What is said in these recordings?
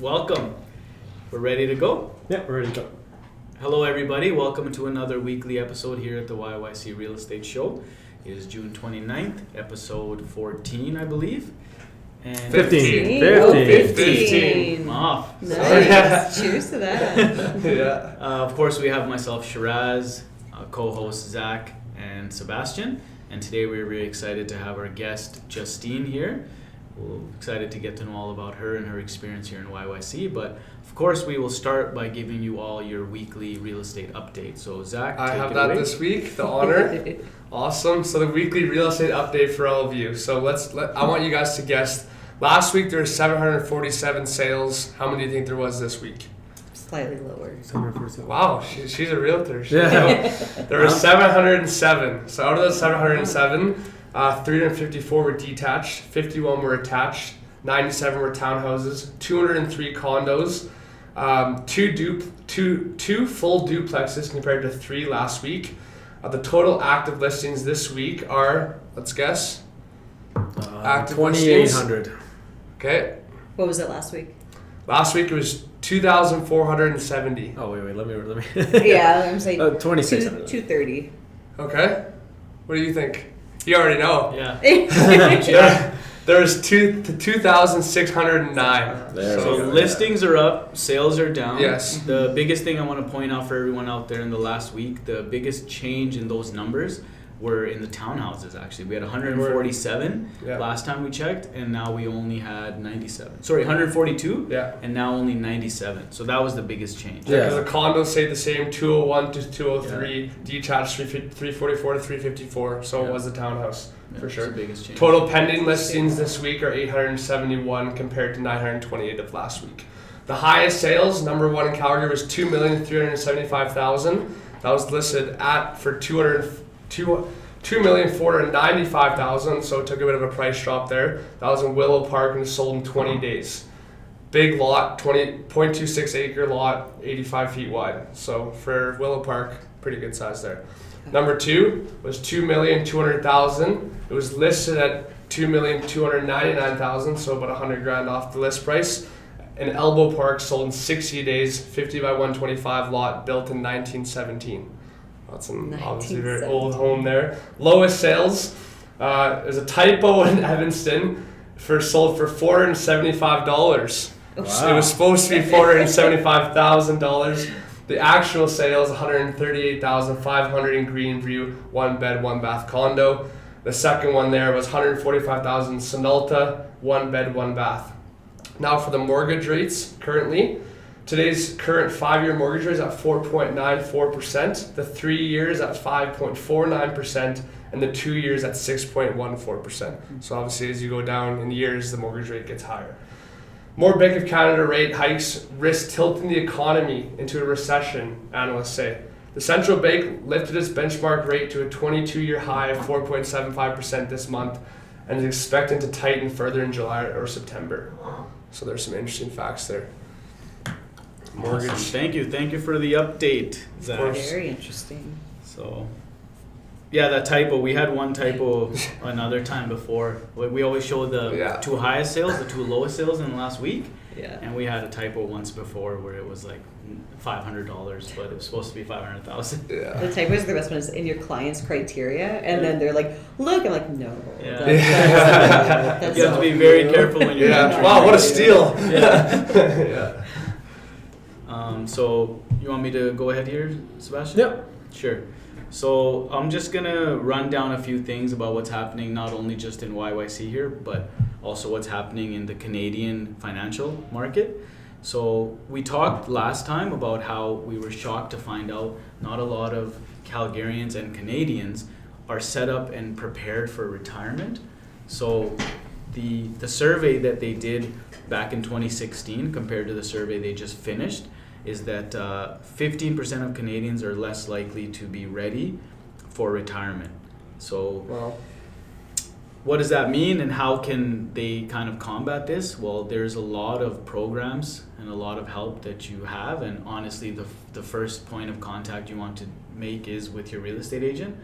welcome. We're ready to go? Yeah, we're ready to go. Hello everybody, welcome to another weekly episode here at the YYC Real Estate Show. It is June 29th, episode 14, I believe. And 15. Oh, 15. I'm off. Nice. Cheers to that. Yeah. Of course, we have myself, Shiraz, co-host Zach, and Sebastian. And today we're really excited to have our guest, Justine, here. We're excited to get to know all about her and her experience here in YYC. But of course, we will start by giving you all your weekly real estate update. So Zach, I take have it that away. this week, the honor. Awesome. So the weekly real estate update for all of you. So I want you guys to guess. Last week there were 747 sales. How many do you think there was this week? Slightly lower. 747. Wow, she's a realtor. Yeah. There were 707. So out of those 707, 354 were detached, 51 were attached, 97 were townhouses, 203 condos, two full duplexes compared to 3 last week. The total active listings this week are, let's guess, active 2,800. Okay. What was it last week? Last week it was 2,470. Oh wait, let me. Yeah, I'm saying 2,600. 230. Okay. What do you think? You already know. Yeah. There's 2,609. There So we go. listings are up, sales are down. Yes. The biggest thing I want to point out for everyone out there in the last week, the biggest change in those numbers were in the townhouses actually. We had 147 Yeah. last time we checked, and now we only had 97. Sorry, 142, Yeah. and now only 97. So that was the biggest change. Yeah. Because the condos stayed the same, 201 to 203, detached 344 to 354. So Yeah. it was the townhouse Yeah, for it's sure. the biggest change. Total pending listings this week are 871 compared to 928 of last week. The highest sales, number one in Calgary, was 2,375,000. That was listed for 2,495,000, so it took a bit of a price drop there. That was in Willow Park and sold in 20 days. Big lot, 20.26 acre lot, 85 feet wide. So for Willow Park, pretty good size there. Number two was 2,200,000. It was listed at 2,299,000, so about 100 grand off the list price. And Elbow Park sold in 60 days, 50 by 125 lot, built in 1917. That's an obviously very old home there. Lowest sales, there's a typo in Evanston, sold for $475. Oh, It was supposed to be $475,000. The actual sales, $138,500 in Greenview, 1 bed, 1 bath condo. The second one there was $145,000 in Sonalta, 1 bed, 1 bath. Now for the mortgage rates currently. Today's current 5-year mortgage rate is at 4.94%, the 3 years at 5.49%, and the 2 years at 6.14%. So obviously as you go down in years, the mortgage rate gets higher. More Bank of Canada rate hikes risk tilting the economy into a recession, analysts say. The central bank lifted its benchmark rate to a 22-year high of 4.75% this month and is expecting to tighten further in July or September. So there's some interesting facts there. Mortgage. Awesome. Thank you for the update, Zach. course. Very interesting. So, yeah, that typo. We had one typo another time before. We always show the 2 highest sales, the 2 lowest sales in the last week. Yeah. And we had a typo once before where it was like $500, but it was supposed to be $500,000. Yeah. The typo is the best one is in your client's criteria, and then they're like, look, I'm like, no. Yeah. That's You have to not be very true. careful when you're Yeah. entering. Wow, what a steal. Yeah. Yeah. So you want me to go ahead here, Sebastian? Yep. Sure. So I'm just gonna run down a few things about what's happening, not only just in YYC here, but also what's happening in the Canadian financial market. So we talked last time about how we were shocked to find out not a lot of Calgarians and Canadians are set up and prepared for retirement. So the survey that they did back in 2016 compared to the survey they just finished is that 15% of Canadians are less likely to be ready for retirement. So Wow. what does that mean and how can they kind of combat this? Well, there's a lot of programs and a lot of help that you have, and honestly the first point of contact you want to make is with your real estate agent.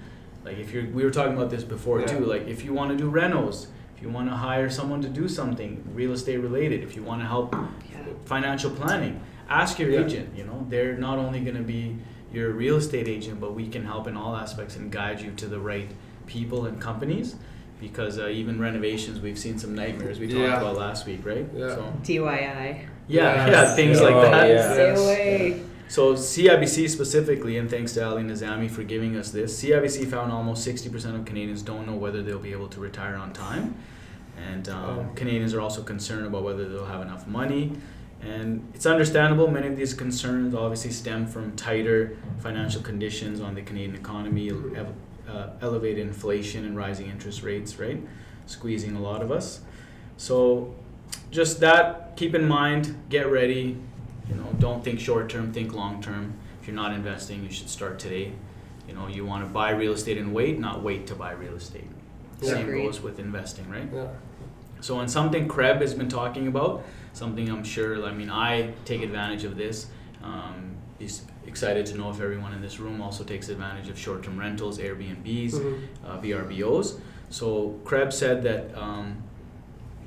Like if you're, we were talking about this before too, like if you want to do renos, if you want to hire someone to do something real estate related, if you want to help with financial planning, ask your agent. You know, they're not only going to be your real estate agent, but we can help in all aspects and guide you to the right people and companies. Because even renovations, we've seen some nightmares we talked about last week, right? Yeah. So, DIY. Things like that. Yeah. Stay away. So CIBC specifically, and thanks to Ali Nazami for giving us this, CIBC found almost 60% of Canadians don't know whether they'll be able to retire on time. And Canadians are also concerned about whether they'll have enough money. And it's understandable, many of these concerns obviously stem from tighter financial conditions on the Canadian economy, elevated inflation and rising interest rates, right? Squeezing a lot of us. So just that, keep in mind, get ready. You know, don't think short term, think long term. If you're not investing, you should start today. You know, you want to buy real estate and wait, not wait to buy real estate. Same goes with investing, right? Yeah. So on something Kreb has been talking about, something I'm sure, I take advantage of this. He's excited to know if everyone in this room also takes advantage of short-term rentals, Airbnbs, VRBOs. So Kreb said that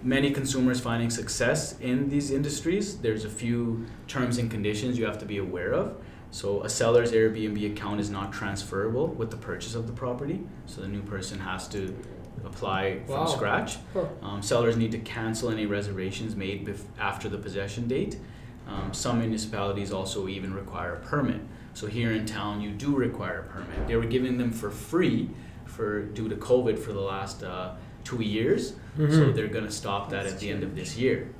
many consumers finding success in these industries, there's a few terms and conditions you have to be aware of. So a seller's Airbnb account is not transferable with the purchase of the property. So the new person has to apply from scratch. Sellers need to cancel any reservations made after the possession date. Some municipalities also even require a permit. So here in town, you do require a permit. They were giving them for free due to COVID for the last 2 years. So they're going to stop that at the end of this year.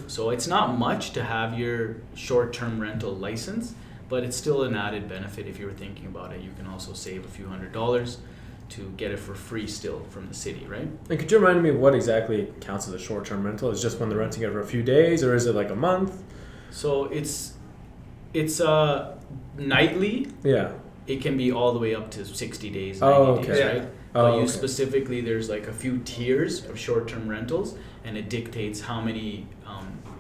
So it's not much to have your short-term rental license, but it's still an added benefit if you were thinking about it. You can also save a few $100s to get it for free still from the city, right? And could you remind me what exactly counts as a short-term rental? Is it just when they're renting it for a few days, or is it like a month? So it's nightly. Yeah. It can be all the way up to 60 days, 90 days, right? But specifically, there's like a few tiers of short-term rentals, and it dictates how many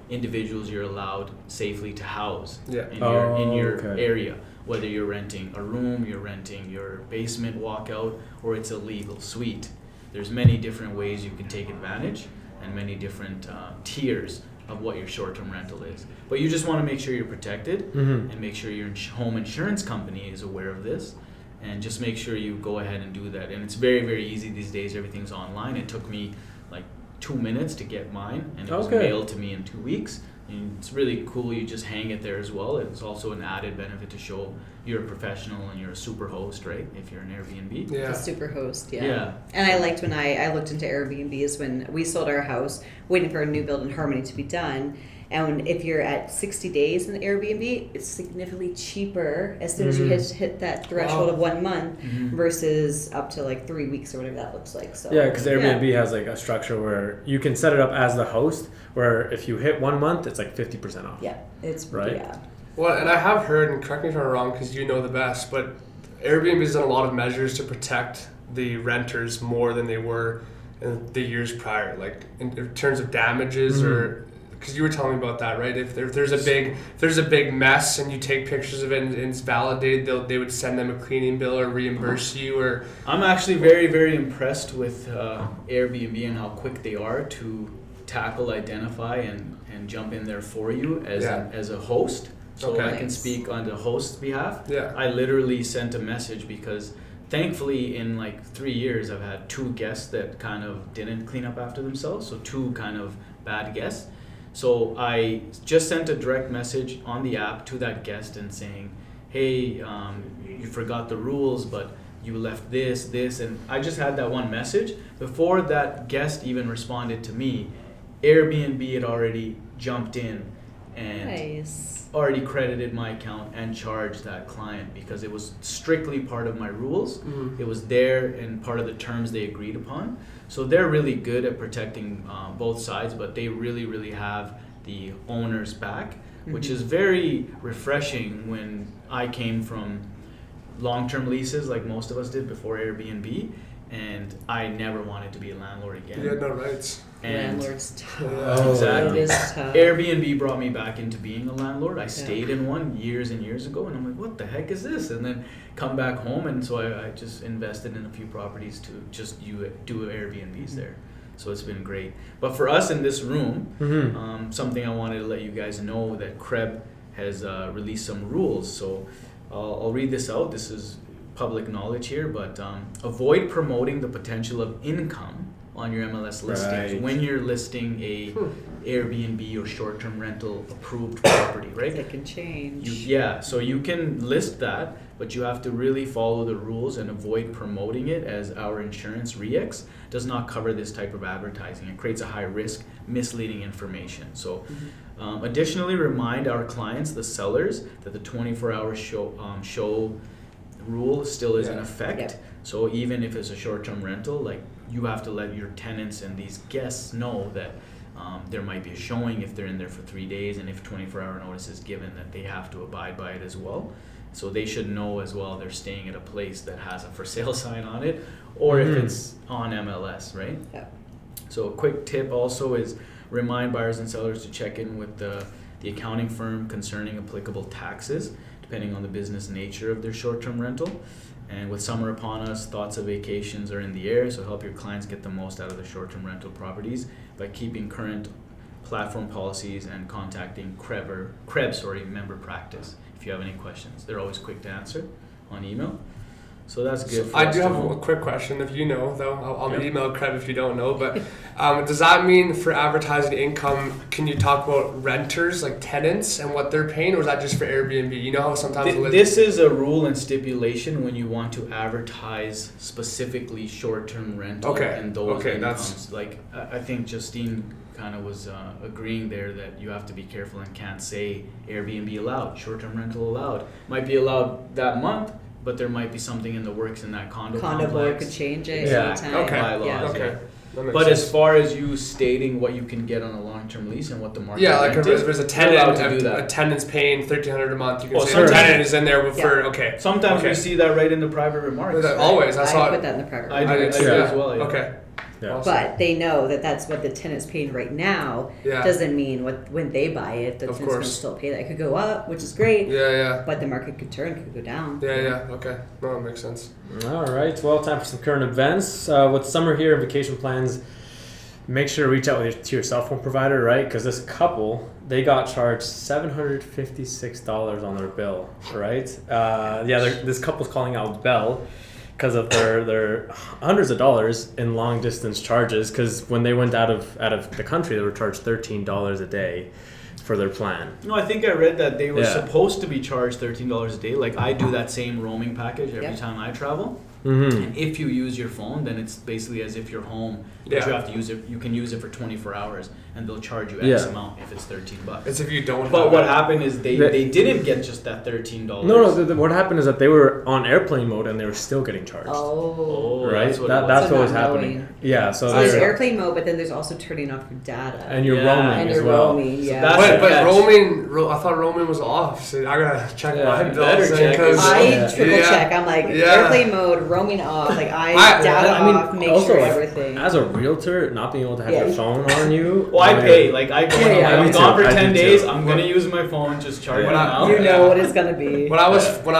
individuals you're allowed safely to house in your area. Whether you're renting a room, you're renting your basement walkout, or it's a legal suite. There's many different ways you can take advantage, and many different tiers of what your short-term rental is. But you just want to make sure you're protected and make sure your home insurance company is aware of this, and just make sure you go ahead and do that. And it's very, very easy these days. Everything's online. It took me like 2 minutes to get mine, and it was mailed to me in 2 weeks. And it's really cool. You just hang it there as well. It's also an added benefit to show you're a professional and you're a super host, right? If you're an Airbnb. Yeah. The super host, yeah. And I liked when I looked into Airbnbs when we sold our house, waiting for a new build in Harmony to be done. And if you're at 60 days in the Airbnb, it's significantly cheaper as soon as you hit that threshold of 1 month versus up to like 3 weeks or whatever that looks like. So yeah, because Airbnb has like a structure where you can set it up as the host, where if you hit 1 month, it's like 50% off. Yeah, it's right. Yeah. Well, and I have heard, and correct me if I'm wrong, because you know the best, but Airbnb has done a lot of measures to protect the renters more than they were in the years prior, like in terms of damages or. Because you were telling me about that, right? If there's a big mess and you take pictures of it and it's validated, they would send them a cleaning bill or reimburse you. Or I'm actually very, very impressed with Airbnb and how quick they are to tackle, identify, and jump in there for you as a host. So I can speak on the host's behalf. Yeah. I literally sent a message because thankfully in like 3 years I've had 2 guests that kind of didn't clean up after themselves. So 2 kind of bad guests. So I just sent a direct message on the app to that guest and saying, hey, you forgot the rules, but you left this, and I just had that one message. Before that guest even responded to me, Airbnb had already jumped in and already credited my account and charged that client because it was strictly part of my rules. It was there and part of the terms they agreed upon. So they're really good at protecting both sides, but they really, really have the owner's back, which is very refreshing when I came from long-term leases like most of us did before Airbnb, and I never wanted to be a landlord again. You had no rights. And landlord's tough. Exactly. It is tough. Airbnb brought me back into being a landlord. I stayed in one years and years ago, and I'm like, what the heck is this? And then come back home, and so I just invested in a few properties to just do Airbnbs there. So it's been great. But for us in this room, Mm-hmm. something I wanted to let you guys know that Kreb has released some rules. So I'll read this out. This is public knowledge here, but avoid promoting the potential of income on your MLS listings Right. when you're listing a Airbnb or short-term rental approved property, right? It can change. So you can list that, but you have to really follow the rules and avoid promoting it, as our insurance REX does not cover this type of advertising. It creates a high risk, misleading information. So additionally, remind our clients, the sellers, that the 24-hour show rule still is in effect. Yep. So even if it's a short-term rental, like, you have to let your tenants and these guests know that there might be a showing if they're in there for 3 days, and if 24-hour notice is given, that they have to abide by it as well. So they should know as well they're staying at a place that has a for sale sign on it, or if it's on MLS, right? Yeah. So a quick tip also is remind buyers and sellers to check in with the accounting firm concerning applicable taxes, depending on the business nature of their short-term rental. And with summer upon us, thoughts of vacations are in the air, so help your clients get the most out of the short-term rental properties by keeping current platform policies and contacting Kreb member practice if you have any questions. They're always quick to answer on email. So that's good. I do have a quick question, if you know, though. I'll email Kreb if you don't know. But does that mean for advertising income, can you talk about renters, like tenants, and what they're paying, or is that just for Airbnb? You know how sometimes this is a rule and stipulation when you want to advertise specifically short-term rental and those incomes. Like I think Justine kind of was agreeing there that you have to be careful and can't say Airbnb allowed, short-term rental allowed. Might be allowed that month, but there might be something in the works in that condo board complex. could change it Exactly. anytime. Okay. Yeah. Okay. But as far as you stating what you can get on a long-term lease and what the market like rent if is, there's a you're allowed tenant, to do that. a tenant's paying $1,300 a month, you can Oh, say sure. the tenant is in there for Sometimes we see that right in the private remarks. Always, I saw I it. put that in the private. I do as well. Yeah. Okay. Yeah. Awesome. But they know that that's what the tenant's paying right now. Yeah. Doesn't mean when they buy it, the Of tenant's going to course. still pay that. It could go up, which is great. Yeah. But the market could turn, could go down. Yeah. Okay. No, that makes sense. All right. Well, time for some current events. With summer here and vacation plans, make sure to reach out to your cell phone provider, right? Because this couple, they got charged $756 on their bill, right? This couple's calling out Bell because of their hundreds of dollars in long distance charges. Because when they went out of the country, they were charged $13 a day for their plan. No, I think I read that they were supposed to be charged $13 a day. Like I do that same roaming package every time I travel. Mm-hmm. And if you use your phone, then it's basically as if you're home. But you have to use it. You can use it for 24 hours, and they'll charge you X amount if it's $13. It's if you don't. But what happened is they didn't get just that $13. No. What happened is that they were on airplane mode and they were still getting charged. Oh. Right. That's what That's So what was not happening. knowing. Yeah. So So there's they're airplane mode, but then there's also turning off your data. and you're Yeah. roaming And as you're well. roaming, yeah. that's- But catch. I thought roaming was off. So I gotta check my bills better check. because I triple check. I'm like airplane mode, roaming off. Like data off, make also, sure like, everything. As a realtor, not being able to have Yeah. your phone on you. Well, I pay. Like I go. I'm me gone too. for I 10 do days. too. I'm gonna use my phone. Just charge Yeah. it out. You know what it's gonna be. when I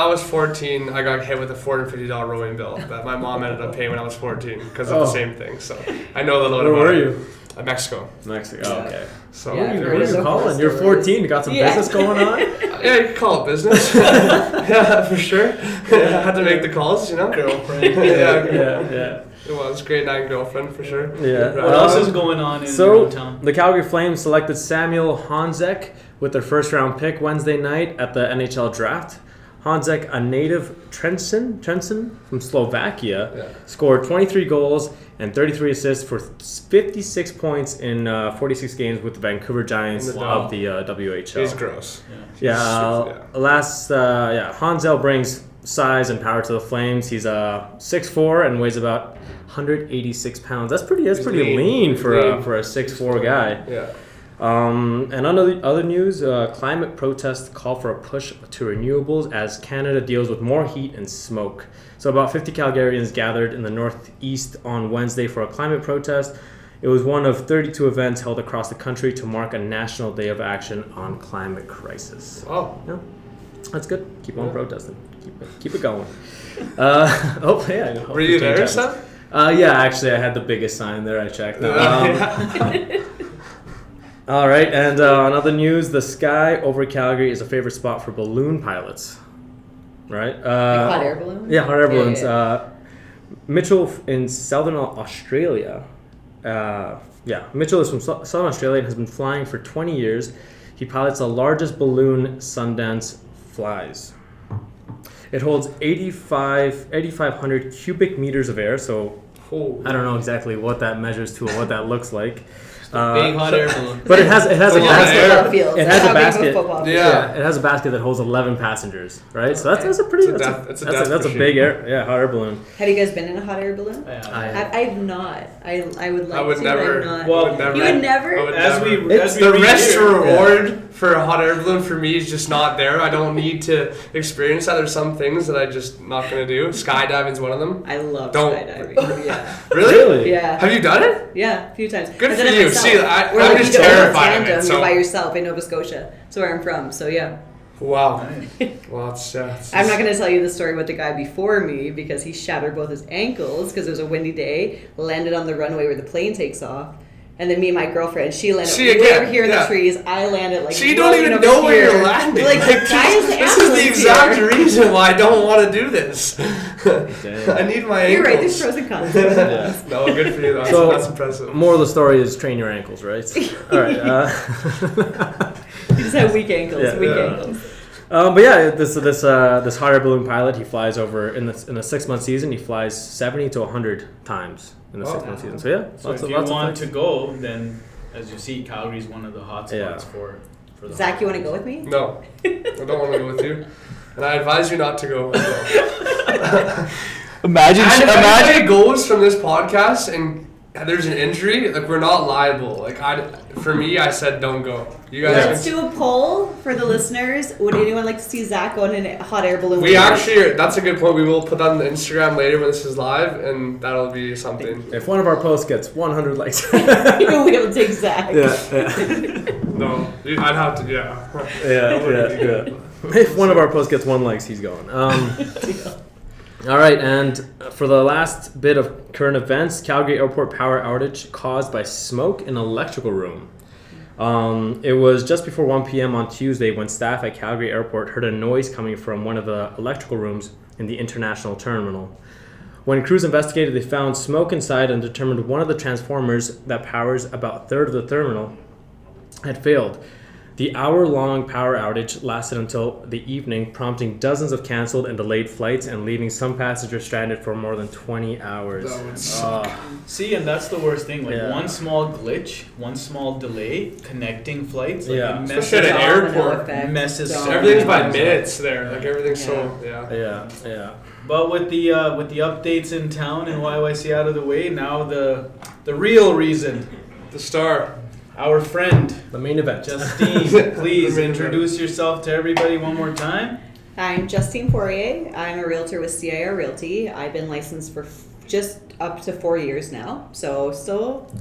was 14, I got hit with a $450 roaming bill that my mom ended up paying when I was 14 because of the same thing. So I know a little bit Where about were it. you? Mexico. Mexico. Oh, okay. So Yeah, What I've are heard you of calling? those You're stories. 14. You got some Yeah. business going on. yeah, you can call it business. yeah, for sure. I had to make the calls, you know. Girlfriend. Yeah. It was grade 9 girlfriend for sure. Yeah. What else is going on in So, your hometown? the Calgary Flames selected Samuel Honzek with their first round pick Wednesday night at the NHL draft. Honzek, a native Trenčín from Slovakia, scored 23 goals and 33 assists for 56 points in 46 games with the Vancouver Giants of the WHL. He's gross. Hanzel brings size and power to the Flames. He's 6'4" and weighs about 186 pounds. That's pretty lean for a 6'4" guy. Yeah. And on the other news, climate protests call for a push to renewables as Canada deals with more heat and smoke. So about 50 Calgarians gathered in the northeast on Wednesday for a climate protest. It was one of 32 events held across the country to mark a national day of action on climate crisis. Oh. Yeah, that's good. Keep on protesting. Keep it going. I know. Were you there, Sam? Yeah, actually, I had the biggest sign there. I checked. All right, and on other news, the sky over Calgary is a favorite spot for balloon pilots. Right? Like hot air balloons? Yeah, hot air balloons. Yeah. Mitchell in Southern Australia. Mitchell is from Southern Australia and has been flying for 20 years. He pilots the largest balloon Sundance flies. It holds 8,500 cubic meters of air, so I don't know exactly what that measures to or what that looks like. Big hot air balloon. But it has a basket. It has a basket. Yeah. It has a basket that holds 11 passengers, right? So that's a pretty that's a big hot air balloon. Have you guys been in a hot air balloon? I've not. I would like to. I would never. Well, you would never. The risk reward for a hot air balloon for me is just not there. I don't need to experience that. There's some things that I just not gonna do. Skydiving's one of them. I love skydiving. Yeah. Really? Yeah. Have you done it? Yeah, a few times. Good for you. See, I'm like, just terrified of it. You're So. by yourself in Nova Scotia. That's where I'm from. So yeah. Wow. Well, it's I'm not going to tell you the story with the guy before me because he shattered both his ankles because it was a windy day, landed on the runway where the plane takes off. And then me and my girlfriend, she landed way over here in the trees. I landed like. So you don't even know where you're landing. Like, this is the exact reason why I don't want to do this. I need my ankles. You're right. There's pros and cons. No, good for you. That's impressive. More of the story is train your ankles, right? All right. You just have weak ankles. Ankles. But yeah, this hot air balloon pilot, he flies over in a 6-month season. He flies 70 to 100 times in the 6-month season. So yeah, so if you want to go, then as you see, Calgary is one of the hot spots for the. Zach, you want to go with me? No, I don't want to go with you, and I advise you not to go. As well. Imagine it goes from this podcast and there's an injury, like we're not liable. Like for me, I said don't go. You guys. Let's do a poll for the listeners. Would anyone like to see Zach on a hot air balloon? That's a good point. We will put that on the Instagram later when this is live, and that'll be something. If one of our posts gets 100 likes, we'll take Zach. Yeah. No, I'd have to. Yeah. Yeah. If one of our posts gets 1 like, he's going. All right, and for the last bit of current events, Calgary Airport power outage caused by smoke in electrical room. It was just before 1 p.m. on Tuesday when staff at Calgary Airport heard a noise coming from one of the electrical rooms in the international terminal. When crews investigated, they found smoke inside and determined one of the transformers that powers about a third of the terminal had failed. The hour-long power outage lasted until the evening, prompting dozens of canceled and delayed flights and leaving some passengers stranded for more than 20 hours. That would suck. See, and that's the worst thing. Like one small glitch, one small delay connecting flights. Like it messes especially at an airport. Messes. Everything's by minutes there. Like everything's Yeah. But with the updates in town and YYC out of the way, now the real reason, the star. Our friend, the main event. Justine, please introduce yourself to everybody one more time. I'm Justine Poirier. I'm a realtor with CIR Realty. I've been licensed for just up to 4 years now, so still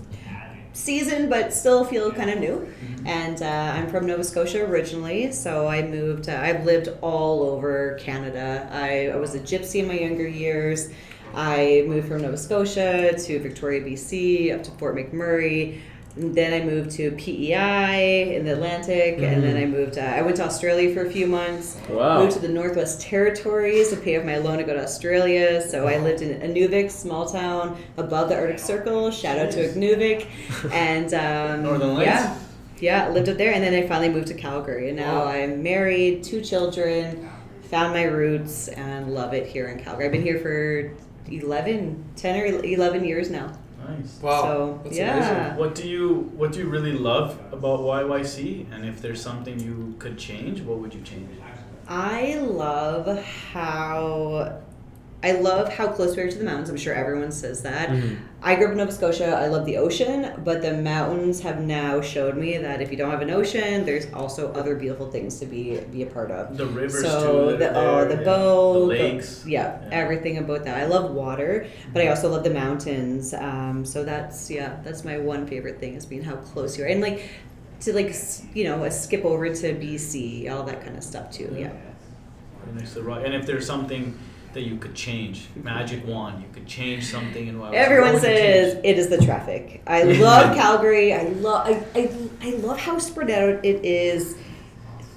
seasoned, but still feel kind of new. And I'm from Nova Scotia originally, so I moved. I've lived all over Canada. I was a gypsy in my younger years. I moved from Nova Scotia to Victoria, BC, up to Fort McMurray. And then I moved to PEI in the Atlantic, and then I moved. I went to Australia for a few months. Wow. Moved to the Northwest Territories to pay off my loan to go to Australia. So I lived in Inuvik, small town above the Arctic Circle. Shout out to Inuvik, and Northern Lights. Yeah, lived up there, and then I finally moved to Calgary, and now I'm married, 2 children, found my roots, and love it here in Calgary. I've been here for 10 or 11 years now. Nice. Wow. So, that's yeah. amazing. What do you really love about YYC? And if there's something you could change, what would you change? I love how close we are to the mountains. I'm sure everyone says that. I grew up in Nova Scotia. I love the ocean, but the mountains have now showed me that if you don't have an ocean, there's also other beautiful things to be a part of. The rivers so too. The boat, the lakes. Everything about that. I love water, but I also love the mountains. So that's my one favorite thing is being how close you are, and to a skip over to BC, all that kind of stuff too. Yeah. Next to the rock. And if there's something that you could change, magic wand, you could change something in Wild. Everyone says it is the traffic. I love Calgary. I love how spread out it is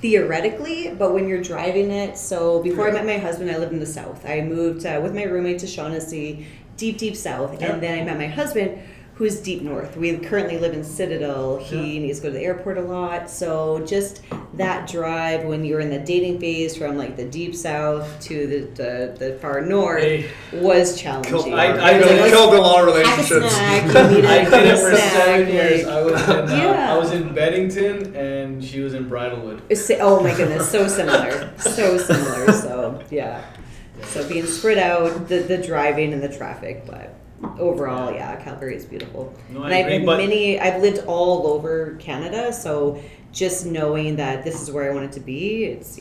theoretically, but when you're driving it. So before I met my husband, I lived in the south. I moved with my roommate to Shaughnessy, deep south, and then I met my husband, who's deep north. We currently live in Citadel. He needs to go to the airport a lot. So just that drive when you're in the dating phase from like the deep south to the far north was challenging. I killed a lot of relationships. I did it for 7 years. I was in Beddington and she was in Bridlewood. Oh my goodness, so similar. So yeah. So being spread out, the driving and the traffic, but overall, Calgary is beautiful. No, and I've lived all over Canada, so just knowing that this is where I want it to be, it's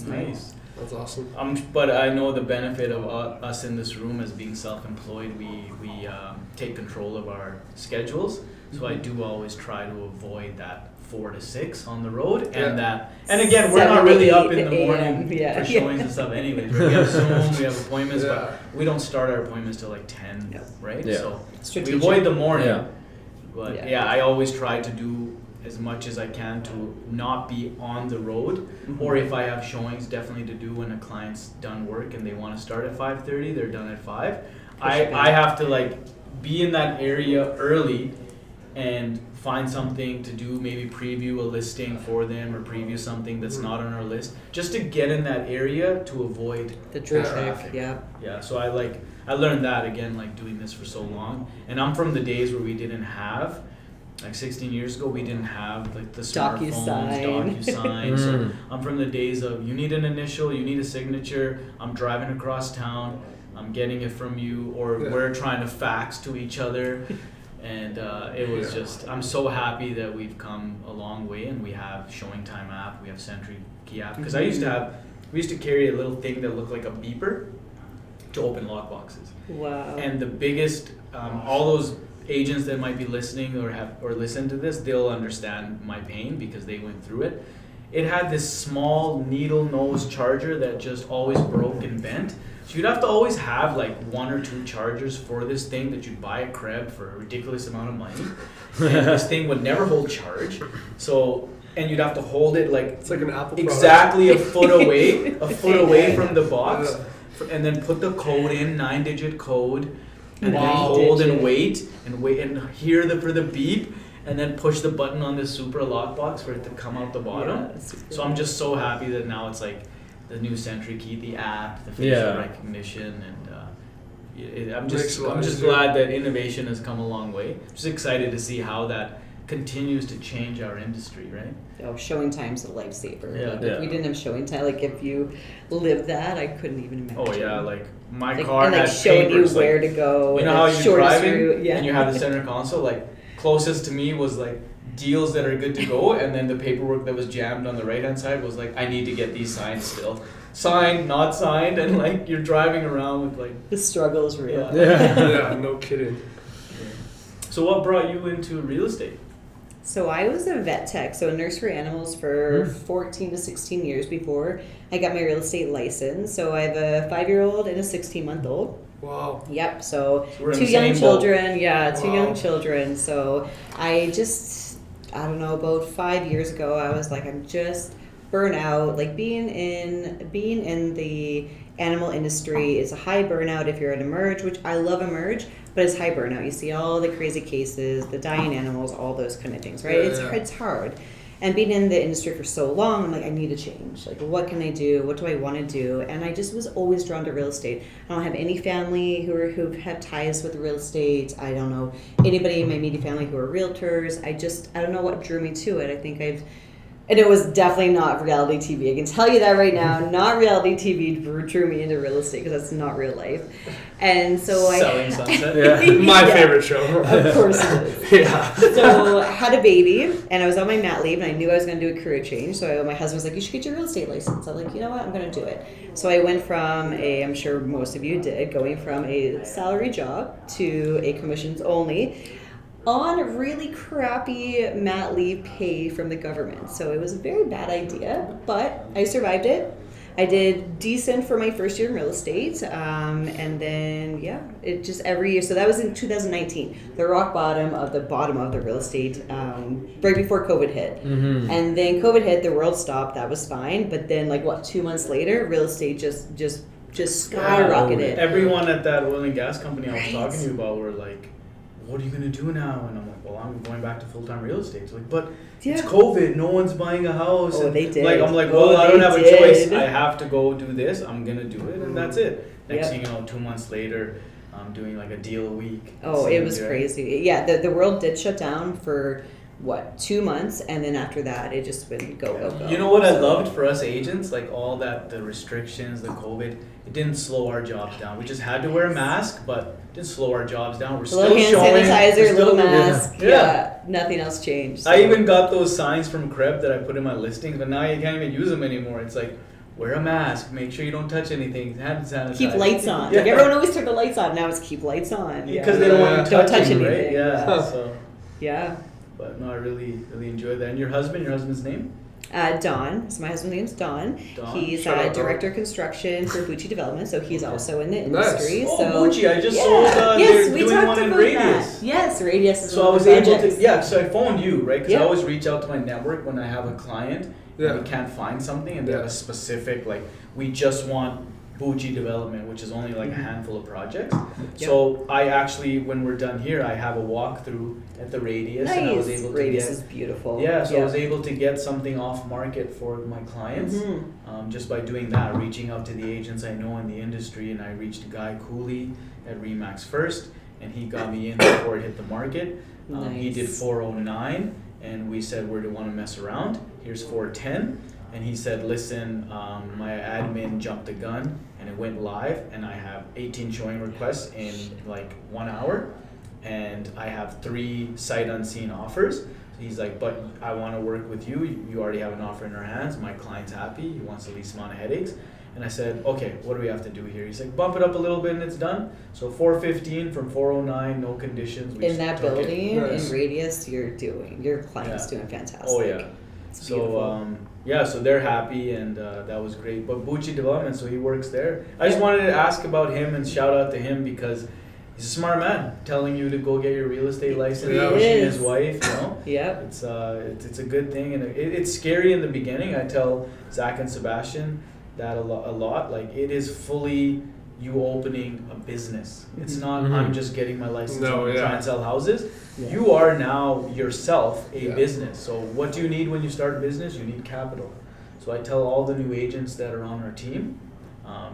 nice. That's awesome. But I know the benefit of us in this room as being self-employed, we take control of our schedules. So I do always try to avoid that 4 to 6 on the road, and again, we're not really up in the morning for showings and stuff anyways. We have Zoom, we have appointments, but we don't start our appointments till like 10, right? So we avoid the morning. But I always try to do as much as I can to not be on the road, or if I have showings, definitely to do when a client's done work and they want to start at 5:30, they're done at 5. I have to like be in that area early and find something to do, maybe preview a listing for them or preview something that's not on our list, just to get in that area to avoid the traffic. So I learned that again, like doing this for so long. And I'm from the days where we didn't have, like 16 years ago, we didn't have like the smartphones, DocuSign. So I'm from the days of, you need an initial, you need a signature, I'm driving across town, I'm getting it from you, or we're trying to fax to each other. And it was just, I'm so happy that we've come a long way, and we have Showing Time app, we have Sentry Key app. Because we used to carry a little thing that looked like a beeper to open lock boxes. Wow. And the biggest, all those agents that might be listening or listen to this, they'll understand my pain because they went through it. It had this small needle nose charger that just always broke and bent. So you'd have to always have like 1 or 2 chargers for this thing that you'd buy at Krebs for a ridiculous amount of money. And this thing would never hold charge. So, and you'd have to hold it like, it's like an Apple exactly a foot away from the box, and then put the code in, 9-digit code, and then hold and wait and hear for the beep, and then push the button on this Supra lockbox for it to come out the bottom. So I'm just so happy that now it's like the new Sentry Key, the app, the facial recognition, and I'm just glad that innovation has come a long way. I'm just excited to see how that continues to change our industry, right? Oh, Showing Time's a lifesaver. If we didn't have Showing Time, like if you lived that, I couldn't even imagine. Oh yeah, like my car and had showing papers, you where to go. You know how you're driving route, and you have the center console. Like closest to me was like deals that are good to go, and then the paperwork that was jammed on the right hand side was like, I need to get these signed still. Signed, not signed, and like you're driving around with like the struggle is real. Yeah, no kidding. So what brought you into real estate? So I was a vet tech, so a nurse for animals for 14 to 16 years before I got my real estate license. So I have a 5-year-old and a 16-month-old. Wow. Yep. So we're 2 young children. Two young children. So I don't know, about 5 years ago, I was like, I'm just burnout. Like being in the animal industry is a high burnout if you're at Emerge, which I love Emerge, but it's high burnout. You see all the crazy cases, the dying animals, all those kind of things, right? It's hard. And being in the industry for so long, I'm like, I need to change. Like, what can I do? What do I want to do? And I just was always drawn to real estate. I don't have any family who've had ties with real estate. I don't know anybody in my immediate family who are realtors. I don't know what drew me to it. I think and it was definitely not reality TV. I can tell you that right now. Not reality TV drew me into real estate because that's not real life. And so Selling Sunset. My favorite show. Of course it is. So I had a baby, and I was on my mat leave, and I knew I was going to do a career change. So my husband was like, you should get your real estate license. I'm like, you know what? I'm going to do it. So I went from I'm sure most of you did, going from a salary job to a commissions only, on really crappy mat leave pay from the government. So it was a very bad idea, but I survived it. I did decent for my first year in real estate, and then it just every year. So that was in 2019, the rock bottom of the real estate, right before COVID hit. Mm-hmm. And then COVID hit, the world stopped. That was fine, but then 2 months later, real estate just skyrocketed. Everyone at that oil and gas company I was Right. talking to you about were like, what are you going to do now? And I'm like, well, I'm going back to full-time real estate. It's like, but it's COVID. No one's buying a house. Oh, and they did. Like, I'm like, Oh, well, I don't have they a choice. did. I have to go do this. I'm going to do it, and that's it. Next Yep. thing you know, 2 months later, I'm doing like a deal a week. Oh, it was crazy. Yeah, the world did shut down for 2 months, and then after that, it just been go. You know what I loved for us agents? Like all that, the restrictions, the COVID, it didn't slow our jobs down. We just had to wear a mask, but it didn't slow our jobs down. We're A still little hand showing. sanitizer, we're little still- mask. Yeah. Yeah, nothing else changed. I so. even got those signs from Krebs that I put in my listings, but now you can't even use them anymore. It's like, wear a mask, make sure you don't touch anything, hand sanitizer. Keep lights on. Yeah. Like everyone always turned the lights on. Now it's keep lights on. Because they don't want to Don't touch touch you, right? anything. Yeah. So, Yeah. but no, I really enjoyed that. And your husband's name? Don. So my husband's name's Don. Don. He's Shout out, Don. director of construction for Bucci Development, so he's also in the Nice. industry. Oh, so Bucci, I just yeah. sold, yes, they're we doing talked one in about Radius. that. Yes, Radius is So I one of was the able to, projects. so I phoned you, right? Because I Yeah. always reach out to my network when I have a client Yeah. and we can't find something and they have Yeah. a specific, like, we just want Bucci development, which is only like a handful of projects. So I actually, when we're done here, I have a walkthrough at the Radius and I was able to Radius get, is beautiful. yeah, so I was able to get something off market for my clients. Mhm. Just by doing that, reaching out to the agents I know in the industry, and I reached Guy Cooley at Remax first, and he got me in before it hit the market. He did Nice. 409, and we said, where do you want to mess around? Here's 410, and he said, listen, my admin jumped the gun, and it went live, and I have 18 showing requests in like 1 hour, and I have 3 sight unseen offers. He's like, but I want to work with you. You already have an offer in our hands. My client's happy. He wants the least amount of headaches. And I said, okay, what do we have to do here? He's like, bump it up a little bit and it's done. So 415 from 409, no conditions. We In just that took it. building, Nice. in Radius, your client's Yeah. doing fantastic. Oh yeah. It's So beautiful. so they're happy and that was great. But Bucci Development, so he works there. I just wanted to ask about him and shout out to him because he's a smart man, telling you to go get your real estate license, Yeah. pushing He his is. wife, you know. Yep. It's a good thing, and it's scary in the beginning. I tell Zach and Sebastian that a lot. Like, it is fully you opening a business. It's not Mhm. I'm just getting my license No, and yeah. try and sell houses. Yeah. You are now yourself a Yeah. business. So what do you need when you start a business? You need capital. So I tell all the new agents that are on our team,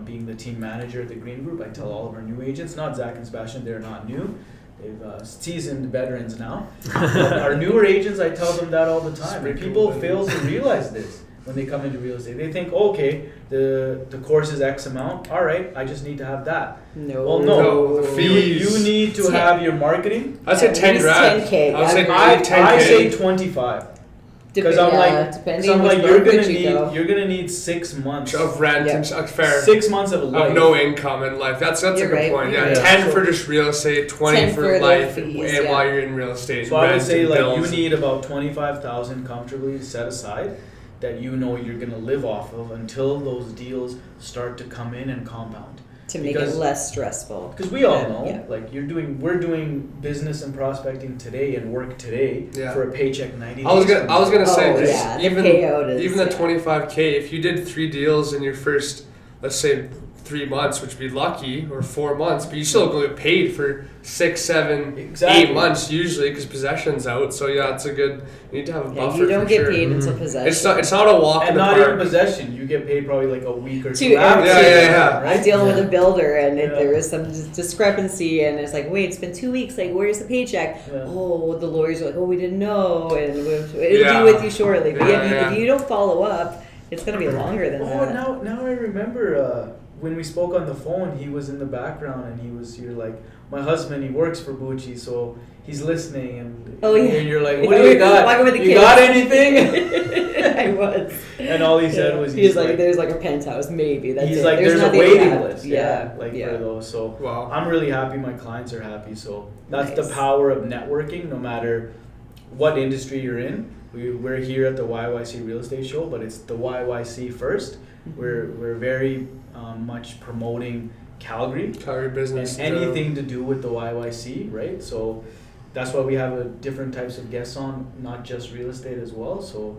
being the team manager at the Green Group, I tell all of our new agents, not Zach and Sebastian, they're not new. They've seasoned veterans now. But our newer agents, I tell them that all the time. And people fail to realize this when they come into real estate. They think, okay, the course is X amount. All right, I just need to have that. No. Well, no. No, the fees. You need to have your marketing. I'd say At 10 least grand. 10K. I would say I 10K. say 25. Because I'm like, depending so I'm which like, you're brokerage gonna you go. need 6 months, Of rent Yeah. and fair. 6 months of life. Of no income in life. That's a You're good right, point. you're Yeah, right. 10 for just real estate, 20 10 for for the life, fees, and yeah. while you're in real estate. So I would rent say and like bills. you need about 25,000 comfortably set aside that you know you're gonna live off of until those deals start to come in and compound. to make because- it less stressful. Because we all Yeah, know, yeah. like we're doing business and prospecting today and work today Yeah. for a paycheck 90 I was days gonna from now. say Oh, this. yeah, the Even payout is- even the yeah. 25K. If you did 3 deals in your first, let's say 3 months, which would be lucky, or 4 months, but you still go get paid for 6, 7, Exactly. 8 months usually because possession's out. So yeah, it's a good. You need to have a Yeah, buffer. you don't for get sure. paid until Mhm. possession. It's not a walk in And the not park. even possession, you get paid probably like a week or two Two- after. Yeah. I'm dealing with Yeah. a builder, and Yeah. there is some discrepancy, and it's like, wait, it's been 2 weeks. Like, where's the paycheck? Yeah. Oh, the lawyers are like, oh, we didn't know, and it'll Yeah. be with you shortly. But Yeah, if, you, yeah. if you don't follow up, it's gonna be longer than Oh, that. now I remember when we spoke on the phone, he was in the background and you're like, my husband, he works for Bucci, so he's listening and, Oh, yeah. and you're like, Yeah, what do we you were got? walking with the You kids. got anything? I was. And all he said Yeah. was, he's like, there's like a penthouse, maybe. That's he's it. like, there's a nothing waiting left. list. Yeah, Like yeah. for those. So Wow. I'm really happy my clients are happy. So that's Nice. the power of networking, no matter what industry you're in. We're here at the YYC Real Estate Show, but it's the YYC first. We're very much promoting Calgary business, and anything to do with the YYC, right? So that's why we have different types of guests on, not just real estate as well. So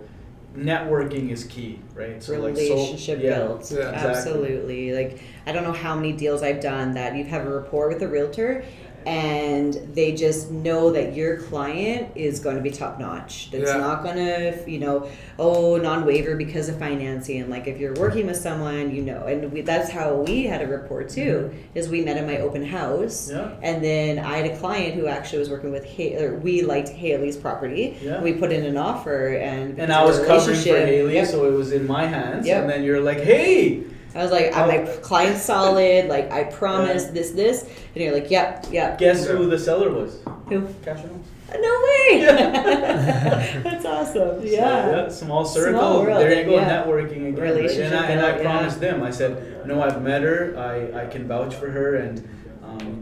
networking is key, right? So relationship built. Yeah, exactly. Absolutely. Like, I don't know how many deals I've done that you have a rapport with a realtor and they just know that your client is going to be top notch. That's not going to, non-waiver because of financing. And like, if you're working with someone, and that's how we had a rapport too, is we met at my open house. Yeah. And then I had a client who actually was working with we liked Haley's property. Yeah. We put in an offer and I was covering for Haley, Yep. so it was in my hands. Yep. And then you're like, hey. I was like, my client's solid, like I promised this. And you're like, yep. Guess who the seller was? Who? Cash and No way! That's awesome. Yeah. Small circle. Small world, There you go, yeah. networking again. Relationship And I built, promised them. I said, no, I've met her. I can vouch for her, and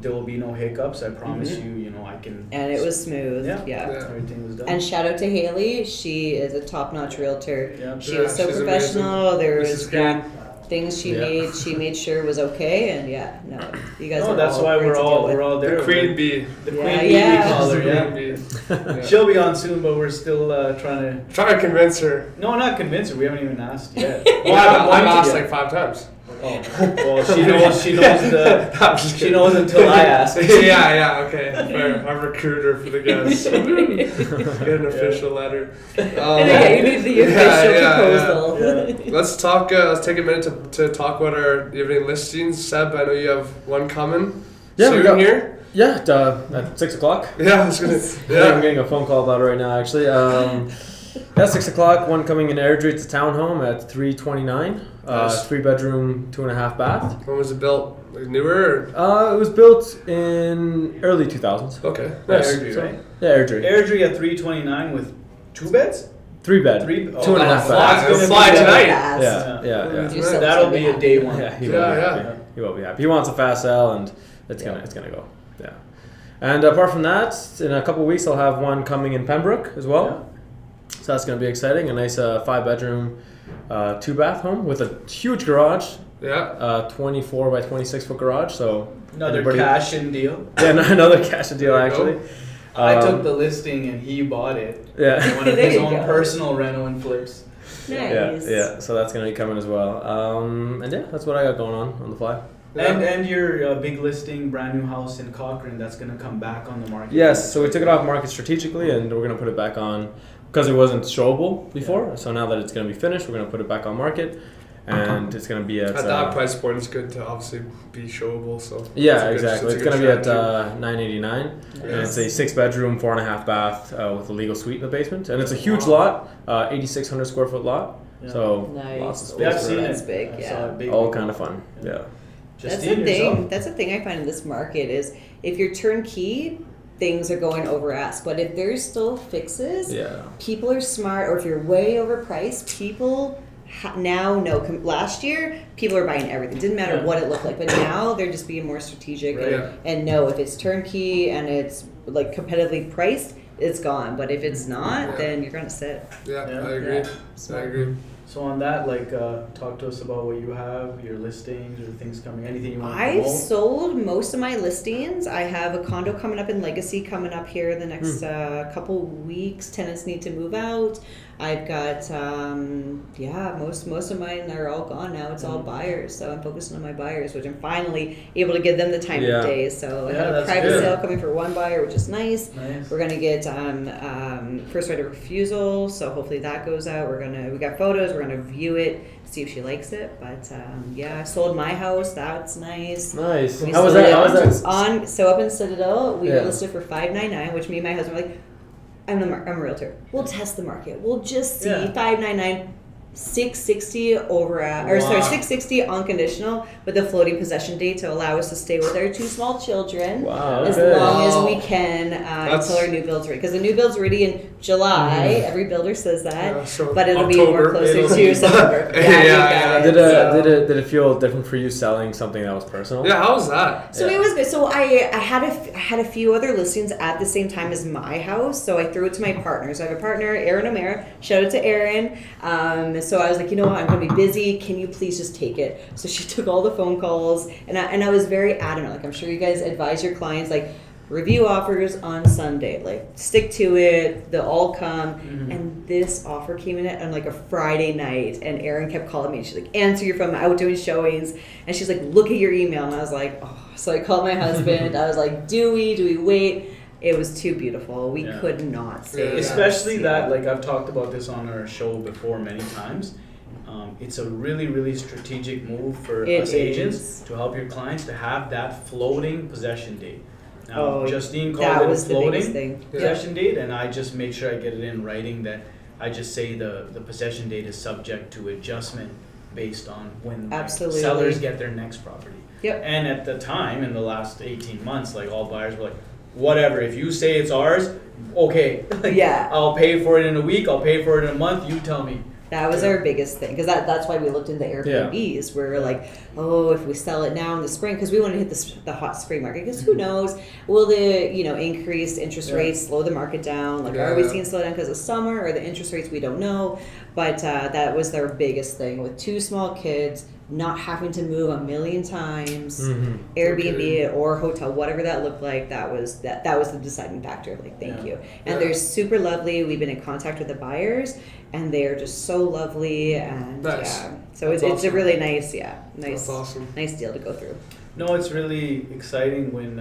there will be no hiccups. I promise you. I can. And it was smooth. Yeah. Everything was done. And shout out to Haley. She is a top-notch realtor. Yeah. She was so she's professional. amazing. There This was is great. things she made sure was okay. And you guys. No, are that's all why great to deal with. we're all there. The queen bee. The Yeah, queen bee, yeah. we call her. The Yeah. queen bee. Yeah. She'll be on soon, but we're still trying to. Trying to convince her. No, not convince her. We haven't even asked yet. Well, I've asked like 5 times. Oh, well, she knows I'm just she kidding. knows until I ask. yeah, okay. Fair. I'm a recruiter for the guests. Get an official letter. You need the official proposal. Yeah. Let's talk. Let's take a minute to talk about our evening listings. Seb, I know you have one coming. Yeah, soon we got- here. Yeah, at 6 o'clock. Yeah, I was gonna. I'm getting a phone call about it right now, actually. 6 o'clock, one coming in Airdrie. It's a townhome at 329. Nice. 3-bedroom, 2.5 bath. When was it built? Like newer? Or? It was built in early 2000s. Okay. Nice. Airdrie, right? Yeah, Airdrie. Airdrie at 329 with 2 beds? 3-bed. 3 oh, 2.5 that's baths. gonna Fly be- tonight. Yeah. You said That'll it's be gonna a day one. Yeah, he Yeah, will be yeah. happy. He will be happy. He wants a fast sell, and it's gonna go. Yeah. And apart from that, in a couple of weeks, I'll have one coming in Pembroke as well. So that's gonna be exciting. A nice 5-bedroom, 2-bath home with a huge garage. Yeah. 24 by 26 foot garage. So Another anybody- cash-in deal. Yeah, another cash deal There you go. actually. I took the listing and he bought it. Yeah. One of There his you own go. personal rental and flips. Nice. Yeah. So that's gonna be coming as well. And yeah, that's what I got going on the fly. Yeah. And your big listing, brand new house in Cochrane, that's going to come back on the market. Yes. So we took it off market strategically, and we're gonna put it back on because it wasn't showable before. Yeah. So now that it's gonna be finished, we're gonna put it back on market, and it's gonna be at that price point, it's good to obviously be showable. So Yeah, it's a good- exactly. a It's good gonna be at strategy. $989, and Yes. it's a 6-bedroom, 4.5 bath with a legal suite in the basement, and it's a huge lot, 8,600 square foot lot. Yeah. So Nice. lots of space. Yeah, I've for seen it. it. That's big, I yeah. saw it big. All kind of fun. Yeah. That's Justine, the thing. yourself? That's the thing I find in this market is if you're turnkey, things are going over ask. But if there's still fixes, Yeah. people are smart. Or if you're way overpriced, people now know. Last year, people were buying everything. Didn't matter Yeah. what it looked like. But now they're just being more strategic Right. and know if it's turnkey and it's like competitively priced, it's gone. But if it's not, Yeah. then you're gonna sit. Yeah, Yeah. I agree. Yeah. I agree. So on that, talk to us about what you have, your listings or things coming, anything you want to I've promote. sold most of my listings. I have a condo coming up in Legacy coming up here in the next couple weeks. Tenants need to move out. I've got most of mine are all gone now. It's all buyers, so I'm focusing on my buyers, which I'm finally able to give them the time Yeah. of day. So I Yeah, have a that's private good. sale coming for one buyer, which is nice. Nice. We're gonna get first right of refusal, so hopefully that goes out. We got photos. We're gonna view it, see if she likes it. But I sold my house. That's nice. Nice. We How was sold that? it How was that? So up in Citadel, we Yeah. listed for $599, which me and my husband were like, I'm a realtor. We'll test the market. We'll just see Yeah. $599. $660 $660 unconditional with a floating possession date to allow us to stay with our 2 small children as long as we can until our new build's ready. Because the new build's ready in July. Every builder says that, but it'll be more closer to September. Did it feel different for you selling something that was personal? Yeah, how was that? So it was good. So I had a few other listings at the same time as my house. So I threw it to my partners. I have a partner, Aaron O'Mara. Shout out to Aaron. So I was like, you know what, I'm going to be busy. Can you please just take it? So she took all the phone calls, and I was very adamant. Like, I'm sure you guys advise your clients, like, review offers on Sunday. Like, stick to it. They'll all come. And this offer came in on like a Friday night, and Erin kept calling me. And she's like, answer your phone. I'm out doing showings. And she's like, look at your email. And I was like, oh. So I called my husband. I was like, do we wait? It was too beautiful. We could not say especially that, like I've talked about this on our show before many times. It's a really, really strategic move for us agents to help your clients to have that floating possession date. Now, Justine called it floating possession date, and I just make sure I get it in writing that I just say the possession date is subject to adjustment based on when sellers get their next property. And at the time, in the last 18 months, like all buyers were like, whatever, if you say it's ours, okay. I'll pay for it in a week, I'll pay for it in a month, you tell me. That was our biggest thing, because that's why we looked into Airbnbs. We're like, oh, if we sell it now in the spring, because we want to hit the hot spring market, because who knows, will the increased interest rates slow the market down? Like, are we seeing slowdown because of summer, or the interest rates? We don't know. But that was their biggest thing with 2 small kids, not having to move a million times, Airbnb or hotel, whatever that looked like. That was the deciding factor. Like, thank you. And they're super lovely. We've been in contact with the buyers, and they are just so lovely. And so it's a really nice nice deal to go through. No, it's really exciting when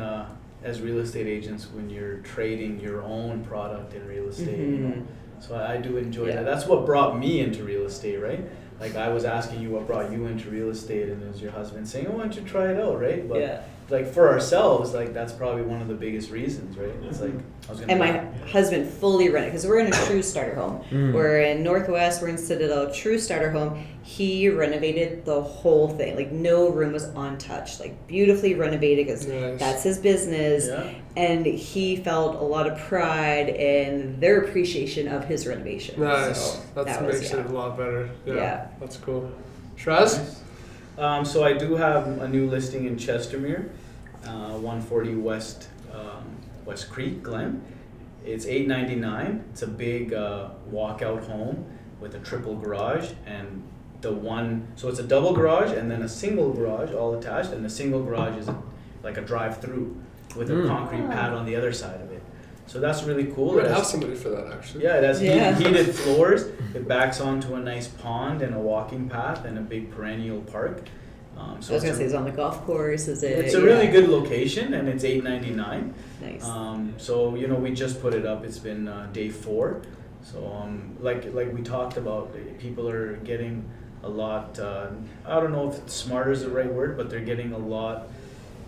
as real estate agents, when you're trading your own product in real estate. So I do enjoy that. That's what brought me into real estate, right? Like, I was asking you what brought you into real estate, and it was your husband saying, oh, why don't you try it out, right? But like, for ourselves, like, that's probably one of the biggest reasons, right? It's like, my husband fully rented, because we're in a true starter home. We're in Northwest, we're in Citadel, true starter home. He renovated the whole thing. Like, no room was untouched. Like, beautifully renovated, because that's his business. And he felt a lot of pride in their appreciation of his renovation. Nice. So that makes it a lot better. Yeah. That's cool. Shraz? So I do have a new listing in Chestermere, 140 West Creek, Glen. It's $899. It's a big walkout home with a triple garage, and so it's a double garage and then a single garage all attached, and the single garage is like a drive-through with a concrete pad on the other side of it. So that's really cool. We'd have somebody for that, actually. Yeah, it has heated floors. It backs onto a nice pond and a walking path and a big perennial park. So I was going to say, it's on the golf course. It's a really good location, and it's $899. Nice. So, we just put it up. It's been day 4. So, like we talked about, people are getting a lot, I don't know if smarter is the right word, but they're getting a lot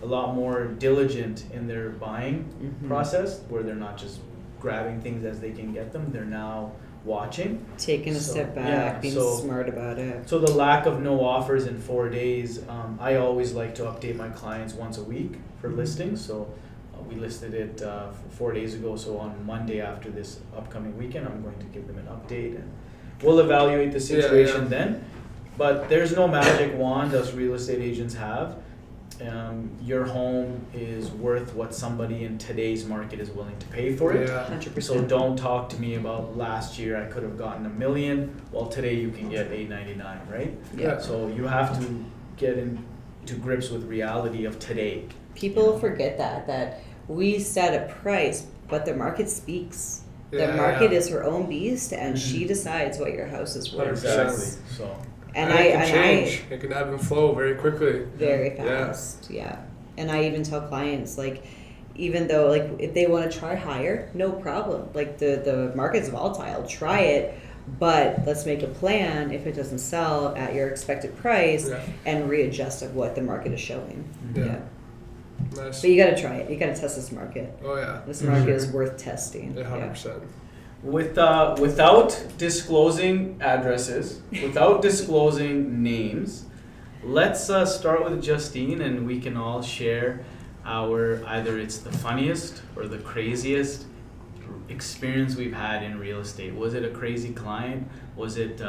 more diligent in their buying process, where they're not just grabbing things as they can get them. They're now watching, taking a step back, being smart about it. So the lack of no offers in 4 days, I always like to update my clients once a week for listings. So we listed it 4 days ago. So on Monday after this upcoming weekend, I'm going to give them an update, and we'll evaluate the situation then. But there's no magic wand us real estate agents have. Your home is worth what somebody in today's market is willing to pay for it. 100%. So don't talk to me about last year I could have gotten $1 million. Well, today you can get $899, right? Yeah. So you have to get into grips with reality of today. People forget that we set a price, but the market speaks. The market is her own beast, and she decides what your house is worth. Exactly. So. And it can change. It can ebb and flow very quickly. Very fast, And I even tell clients, like, even though, like, if they want to try higher, no problem. Like, the market's volatile. Try it, but let's make a plan if it doesn't sell at your expected price and readjust of what the market is showing. Nice. But you got to try it. You got to test this market. Oh, yeah. This market is worth testing. 100%. Without disclosing addresses, without disclosing names, let's start with Justine, and we can all share either it's the funniest or the craziest experience we've had in real estate. Was it a crazy client? Was it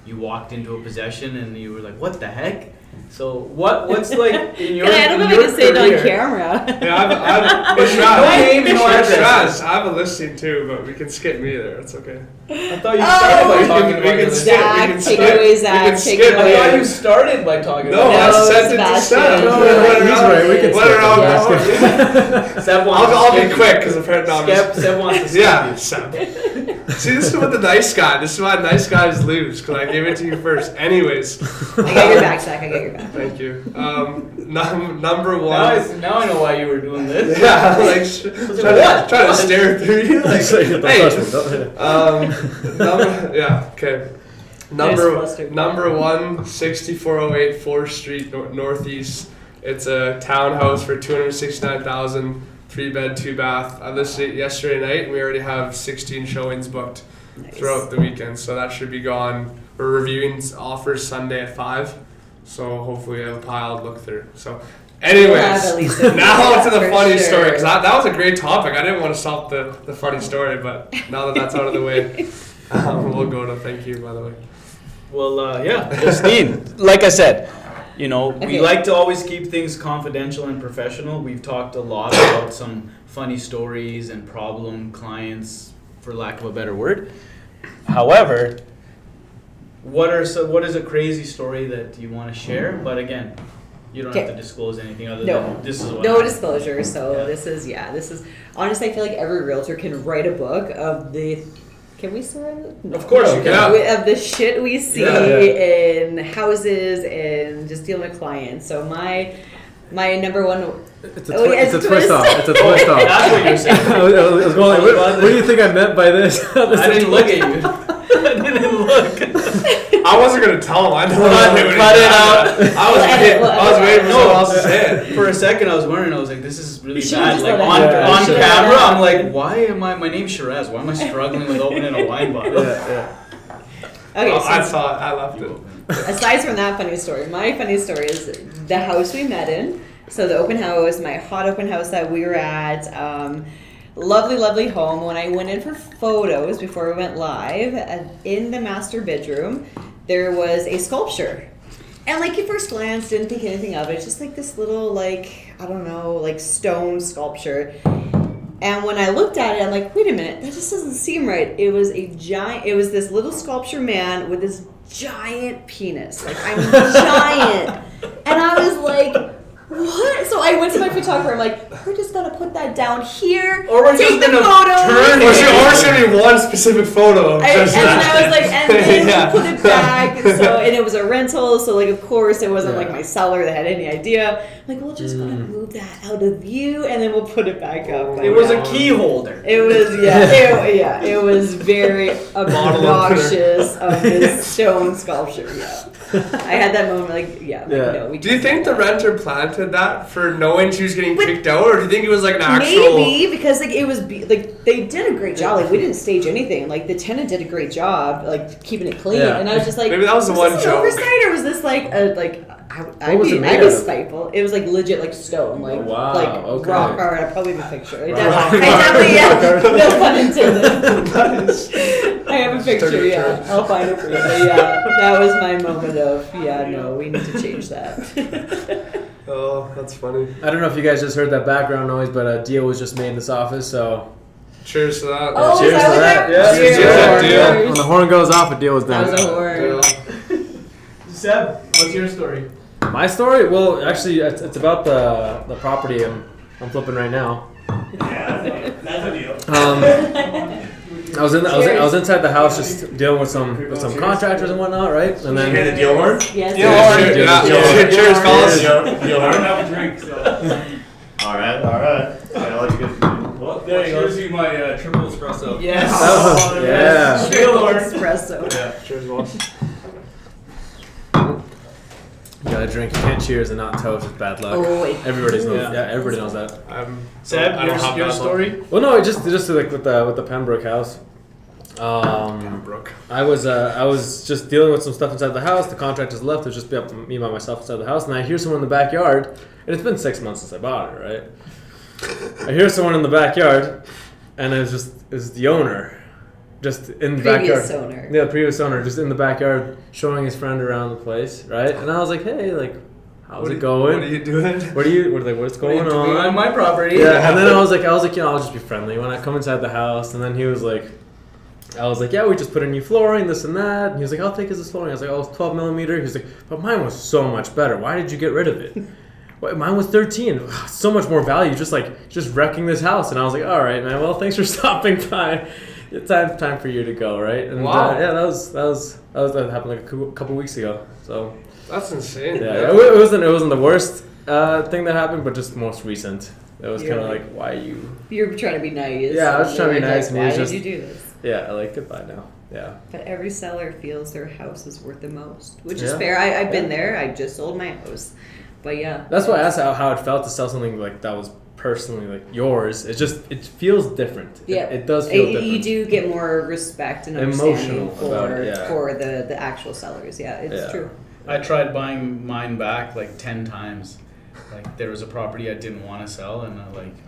you walked into a possession and you were like, what the heck? So what's like in your I don't know if I can say it on camera. Yeah, no names, no address. I have a listing too, but we can skip me there. It's okay. I thought you started by talking about your listing. Zach, take it away, Zach. Take it I away. thought you started by talking No, about I sent it to Seb. He's right. We can it. Seb wants I'll to be quick because apparently Seb wants to skip yeah, you. Seb. See, this is what the nice guy. This is why nice guys lose because I gave it to you first. Anyways, I got your back, Zach. I got your back. thank you. Number one. Now I know why you were doing this. Yeah, like trying to stare through you. Like, okay. Number one, 6408 4th Street Northeast. It's a townhouse for $269,000, 3-bed, 2-bath. I listed it yesterday night, and we already have 16 showings booked throughout the weekend. So that should be gone. We're reviewing offers Sunday at 5. So hopefully we have a pile to look through. So anyways, now to the funny story, because that was a great topic. I didn't want to stop the funny story, but now that that's out of the way, we'll go to thank you, by the way. Well, Justine, like I said, we Okay. like to always keep things confidential and professional. We've talked a lot about some funny stories and problem clients, for lack of a better word. However, what is a crazy story that you want to share? But again, you don't have to disclose anything other than this is what no happened. disclosure. So this is honestly, I feel like every realtor can write a book of the. Can we swear? No. Of course you can. Of the shit we see in houses and just dealing with clients. So my number one. It's a twist off. It's a twist off. That's what you're saying. I was going. What do you think I meant by this? I didn't look at you. I didn't look. I wasn't gonna tell him. I know. Cut it out. I was waiting for someone else to say it. For a second, I was wondering. I was like, "This is really should bad." just Like let it on go. camera, I'm like, "Why am I? My name's Shiraz. Why am I struggling with opening a wine bottle?" Okay, I so saw it. I left it. aside from that funny story, my funny story is the house we met in. So the open house, my hot open house that we were at. Lovely, lovely home. When I went in for photos before we went live, in the master bedroom, there was a sculpture. And like at first glance, didn't think anything of it. It's just like this little, stone sculpture. And when I looked at it, I'm like, wait a minute, that just doesn't seem right. It was this little sculpture man with this giant penis. Giant. And I was like, what? So I went to my photographer. I'm like, we're just gonna put that down here. Or we're take just the gonna photo. turn Or it's gonna be one specific photo. And then I was like, and then Yeah. put it back. And it was a rental. So of course, it wasn't like my seller that had any idea. I'm like, we're just gonna move that out of view, and then we'll put it back up. It was a key holder. It was it was very obnoxious of this stone sculpture. Yeah, I had that moment no. We Do you think the renter planted that for knowing she was getting kicked out, or do you think it was like an actual? Maybe because it was they did a great job. Like we didn't stage anything. Like the tenant did a great job, like keeping it clean. Yeah. And I was just like, maybe that was the one this joke. An oversight, or was this I was it I made was out of? spiteful. It was like legit like stone, okay. rock hard. I probably have a picture. I Rock definitely no pun intended. I have a picture. Yeah, I'll find it for you. But yeah, that was my moment of no, we need to change that. Oh, that's funny. I don't know if you guys just heard that background noise, but a deal was just made in this office, so Cheers to that. Oh, cheers is that to what that. that- Yeah, cheers. Cheers. when the horn goes off, a deal is That done. was a horn. Seb, what's your story? My story? Well, actually, it's about the property I'm flipping right now. Yeah, that's a deal. I was inside the house just dealing with some contractors and whatnot, right? And Did you hear then the deal horn? Yes. Cheers, fellas. Deal horn. Have a drink. So. All right. Yeah, I'll let you get. Well, there you go. Here's my triple espresso. Yes. yeah. Deal horn. Espresso. Yeah. Cheers, boss. You gotta drink. You can't cheers and not toast. It's bad luck. Oh, wait. Everybody knows. Yeah. Yeah, everybody knows that. Seb, I don't have your that story? Well, no, just like with the Pembroke house. Brooke. I was just dealing with some stuff inside the house. The contractors left. It was just me by myself inside the house, and I hear someone in the backyard. And it's been 6 months since I bought it, right? I hear someone in the backyard, and it was the owner, just in the backyard. Previous owner. Yeah, the previous owner, just in the backyard, showing his friend around the place, right? And I was like, hey, like, how's it going? What are you doing? What's going on? on my property? Yeah, and then I was like, I'll just be friendly when I come inside the house. And then he was like, I was like, yeah, we just put in new flooring, this and that. And he was like, how thick is this flooring? I was like, oh, it's 12 millimeter. He was like, but mine was so much better. Why did you get rid of it? Mine was 13. So much more value. Just wrecking this house. And I was like, all right, man. Well, thanks for stopping by. It's time for you to go, right? And wow. Yeah, that happened like a couple weeks ago. So that's insane. yeah, it wasn't the worst thing that happened, but just most recent. It was kind of like, why you? You're trying to be nice. Yeah, I was trying to be nice, and he why was just. did you do this? Yeah, like goodbye now. Yeah. But every seller feels their house is worth the most, which is Yeah. fair. I've been there. I just sold my house, but yeah. That's why I asked how it felt to sell something like that was personally like yours. It feels different. Yeah, it does feel different. You do get more respect and Emotional understanding about it, yeah. for the actual sellers. Yeah, it's true. I tried buying mine back like 10 times. Like there was a property I didn't want to sell, and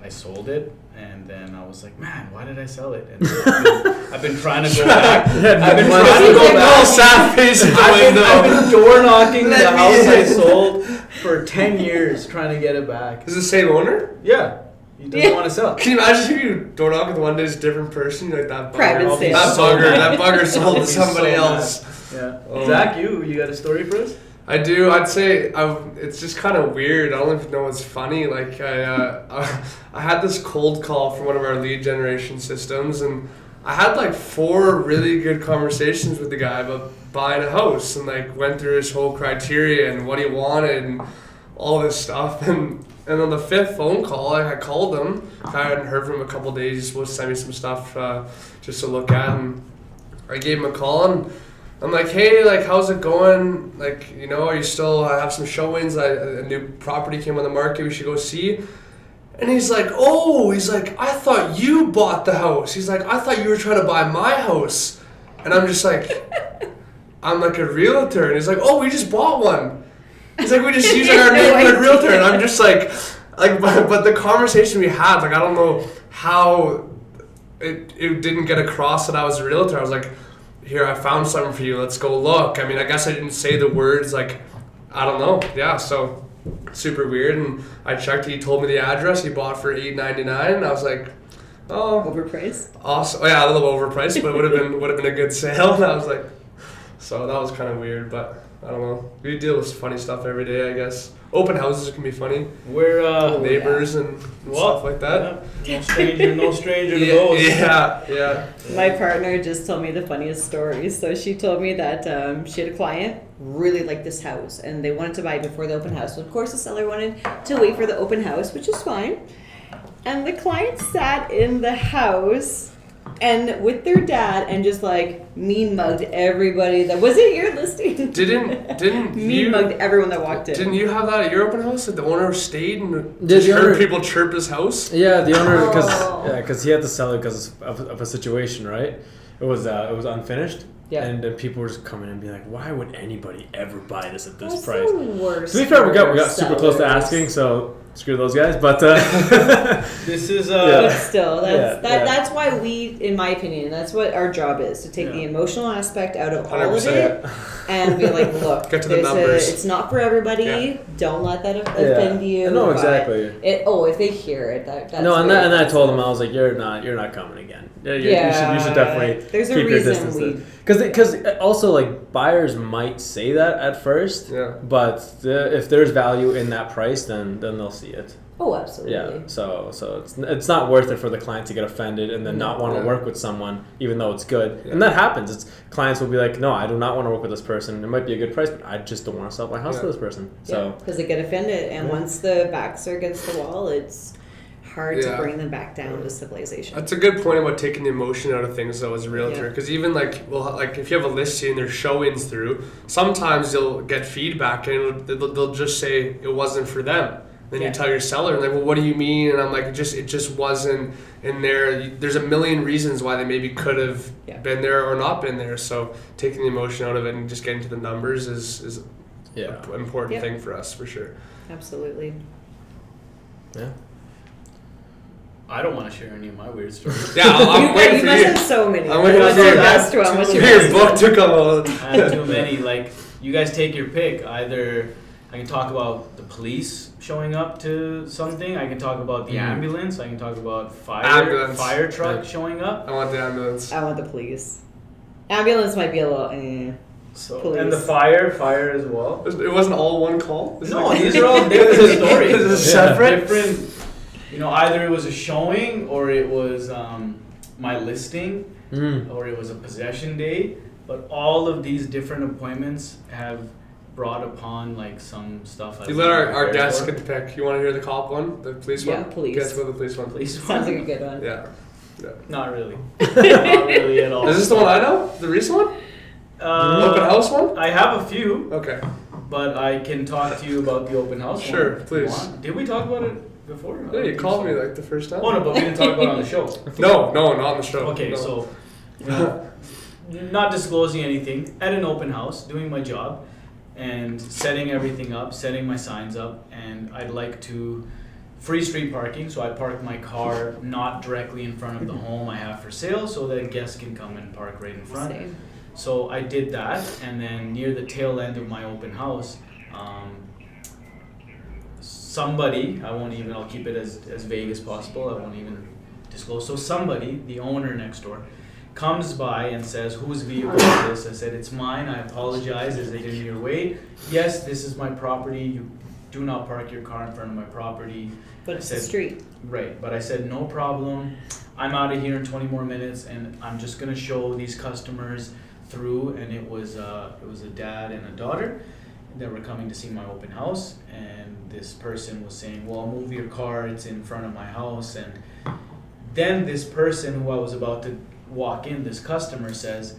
I sold it, and then I was like, man, why did I sell it? And I've been trying to go back. I've been trying to go back. Sad face in the window. I've been door knocking the house I sold for 10 years trying to get it back. Is it the same owner? Yeah. He doesn't want to sell. Can you imagine if you door knock with one day is a different person? You're like that bugger. Private sale. That bugger sold to I'll be somebody so else. Yeah. Oh. Zach, you got a story for us? I do. I'd say it's just kind of weird. I don't even know what's funny. Like I had this cold call from one of our lead generation systems, and I had like 4 really good conversations with the guy about buying a house, and like went through his whole criteria and what he wanted and all this stuff. And on the 5th phone call, I called him. I hadn't heard from him a couple of days. He was supposed to send me some stuff just to look at, and I gave him a call and I'm like, hey, like, how's it going? Like, you know, are you still, I have some showings, a new property came on the market, we should go see. And he's like, I thought you bought the house. He's like, I thought you were trying to buy my house. And I'm just like, I'm like a realtor. And he's like, oh, we just bought one. He's like, we just used our neighborhood realtor. And I'm just like, but the conversation we had, like, I don't know how it didn't get across that I was a realtor. I was like, here, I found something for you. Let's go look. I mean, I guess I didn't say the words, like, I don't know. Yeah, so super weird. And I checked. He told me the address. He bought for $8.99. And I was like, oh, Overpriced? awesome. Oh, yeah, a little overpriced, but it would have been a good sale. And I was like, so that was kind of weird. But I don't know. We deal with funny stuff every day, I guess. Open houses can be funny. We're neighbors and stuff like that. Yeah. No stranger to those. Yeah. My partner just told me the funniest story. So she told me that she had a client really liked this house and they wanted to buy it before the open house. So of course the seller wanted to wait for the open house, which is fine. And the client sat in the house and with their dad and just like mean mugged everybody that was it your listing. Didn't mean you mugged everyone that walked in. Didn't you have that at your open house? That the owner stayed and Did just the heard owner- people chirp his house? Yeah, the owner Oh. because he had to sell it because of a situation, right? It was unfinished. Yeah. And people were just coming and being like, why would anybody ever buy this at this That's price? the worst. To be fair, we got for super close to sellers. asking, so screw those guys. But This is But still, Yeah. that's why we, in my opinion, that's what our job is, to take the emotional aspect out of all of 100%. it and be like, look, Get to the numbers. it's not for everybody. Yeah. Don't let that offend you. No, but exactly. If they hear it, that's No, and very I told him, I was like, you're not coming again. You should definitely there's a keep your reason distance. Because also like buyers might say that at first, Yeah. but if there's value in that price, then they'll see it. Oh, absolutely. Yeah, so it's not worth it for the client to get offended and then not want to Yeah. work with someone even though it's good. Yeah. And that happens. It's clients will be like, no, I do not want to work with this person. It might be a good price, but I just don't want to sell my house to this person. So because they get offended, and once the backs are against the wall, it's hard to Yeah. bring them back down to civilization. That's a good point about taking the emotion out of things though as a realtor. Yeah. Because even like if you have a listing and there's showings through, sometimes you'll get feedback and they'll just say it wasn't for them. Then you tell your seller, and like, well, what do you mean? And I'm like, it just wasn't in there. There's a million reasons why they maybe could have been there or not been there. So taking the emotion out of it and just getting to the numbers is an important thing for us, for sure. Absolutely. Yeah. I don't want to share any of my weird stories. Yeah, I'm waiting for you. You must have so many. I'm waiting What's for your you. best one? What's your Your best book one? took a lot. I had too many. Like, you guys take your pick. Either I can talk about the police showing up to something. I can talk about the ambulance. I can talk about fire truck showing up. I want the ambulance. I want the police. Ambulance might be a little. So Police. and the fire as well. It wasn't all one call? No, these are all different stories. This is separate? Different. Either it was a showing or it was my listing or it was a possession day. But all of these different appointments have brought upon like some stuff. You let our guests get the pick. You want to hear the cop one? The police one? Yeah, police. Guess what the police one? Police Sounds like a good one. Yeah. Not really. Not really at all. Is this the one I know? The recent one? Open house one? I have a few, Okay. but I can talk to you about the open house Sure, one. if you please. want. Did we talk about it before? I Yeah, don't you think called so. me like the first time. Oh no, but we didn't talk about it on the show. No, not on the show. Okay, No. so not disclosing anything, at an open house, doing my job and setting everything up, setting my signs up, and I'd like to free street parking, so I park my car not directly in front of the home I have for sale so that guests can come and park right in front. Same. So I did that, and then near the tail end of my open house, somebody, I'll keep it as vague as possible, I won't even disclose. So somebody, the owner next door, comes by and says, whose vehicle is this? I said, it's mine, I apologize, is it in your way? Yes, this is my property, you do not park your car in front of my property. But it's the street. Right, but I said, no problem, I'm out of here in 20 more minutes and I'm just gonna show these customers through, and it was a dad and a daughter that were coming to see my open house, and this person was saying, well, move your car, it's in front of my house, and then this person who I was about to walk in, this customer says,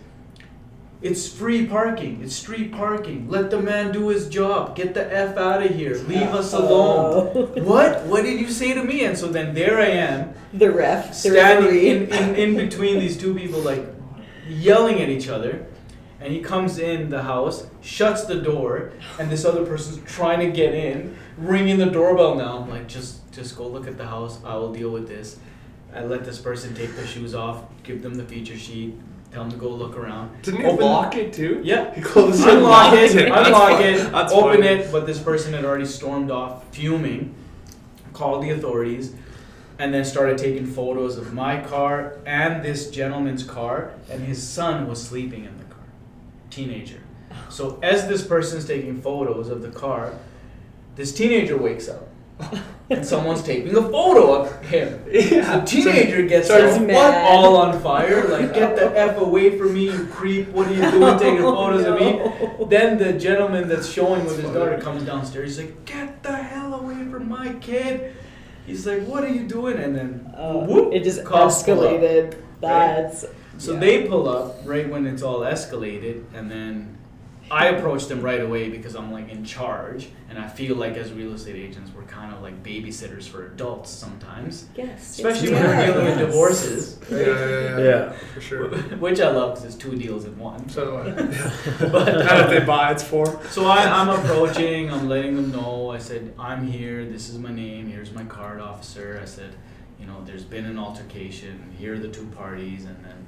it's free parking, it's street parking, let the man do his job, get the F out of here, leave us alone. What did you say to me? And so then there I am, The ref. The standing referee. in between these two people, like yelling at each other, and he comes in the house, shuts the door, and this other person's trying to get in, ringing the doorbell now. I'm like, just go look at the house, I will deal with this. I let this person take their shoes off, give them the feature sheet, tell them to go look around. Didn't you lock it too? Yeah. He closed it. Unlock it, That's open funny. it, but this person had already stormed off, fuming, called the authorities, and then started taking photos of my car and this gentleman's car, and his son was sleeping in the car, teenager. So as this person's taking photos of the car, this teenager wakes up. And someone's taking a photo of him. Yeah. The teenager gets Starts up, mad. all on fire, like, get the F away from me, you creep, what are you doing taking photos of me? Then the gentleman that's showing with his daughter comes downstairs, he's like, get the hell away from my kid. He's like, what are you doing? And then, whoop, It just cops pull up. escalated. That's. So yeah. they pull up right when it's all escalated, and then I approached them right away because I'm like in charge, and I feel like as real estate agents we're kind of like babysitters for adults sometimes, Yes. especially yes, when we're we are, dealing with yes. divorces, Yeah. For sure. which I love because it's 2 deals in one. So do I. But And if they buy, it's 4. so I'm approaching, I'm letting them know. I said, I'm here, this is my name, here's my card, officer. I said, there's been an altercation, here are the 2 parties, and then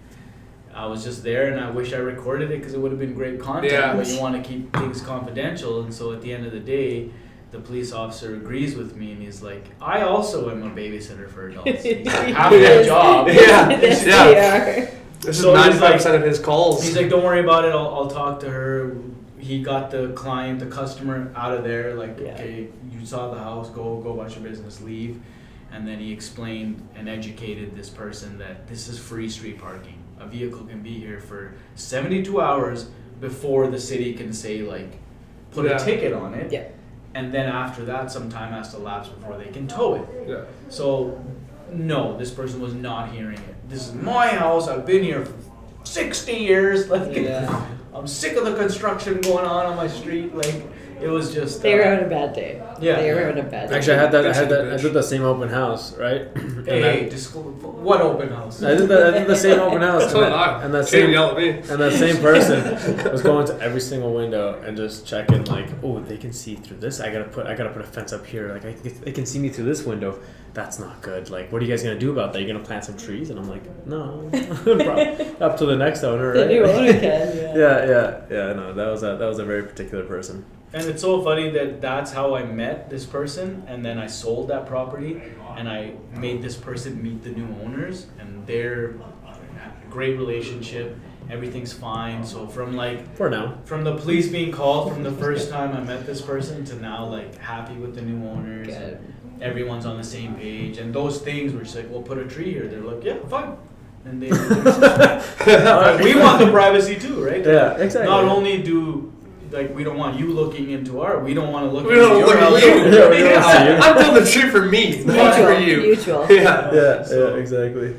I was just there, and I wish I recorded it because it would have been great content, Yeah. but you want to keep things confidential. And so at the end of the day, the police officer agrees with me, and he's like, I also am a babysitter for adults. He's like, have that job. Yeah. Yes, Yeah. we are. This So is he's 95% of his calls. He's like, don't worry about it, I'll talk to her. He got the client, the customer out of there, like, Yeah. okay, you saw the house, go about your business, leave. And then he explained and educated this person that this is free street parking. A vehicle can be here for 72 hours before the city can say, like, put Yeah. a ticket on it. Yeah. And then after that, some time has to lapse before they can tow it. Yeah. So, no, this person was not hearing it. This is my house, I've been here for 60 years. Like, Yeah. I'm sick of the construction going on my street. Like, It was just. They were having a bad day. Yeah. They were having a bad day. Actually, I did the same open house, right? Hey, what open house? I did the same open house, So did I. and that Can't same yell at me. and that same person was going to every single window and just checking, like, oh, they can see through this. I gotta put a fence up here. Like, they can see me through this window. That's not good. Like, what are you guys gonna do about that? You're gonna plant some trees? And I'm like, no, up to the next owner, The right? new owner can, Yeah. No, that was a very particular person. And it's so funny that that's how I met this person, and then I sold that property, and I made this person meet the new owners, and they're great relationship. Everything's fine. So from For now. from the police being called from the first time I met this person to now like happy with the new owners. Good. Everyone's on the same page, and those things were just like, we'll put a tree here. They're like, yeah, fine. And they we want the privacy too, right? Yeah, exactly. Not only do we don't want you looking into we don't want to look We into don't your look at house. you. Yeah. I'm building a tree for me, not for you. Mutual. Yeah. Yeah, exactly.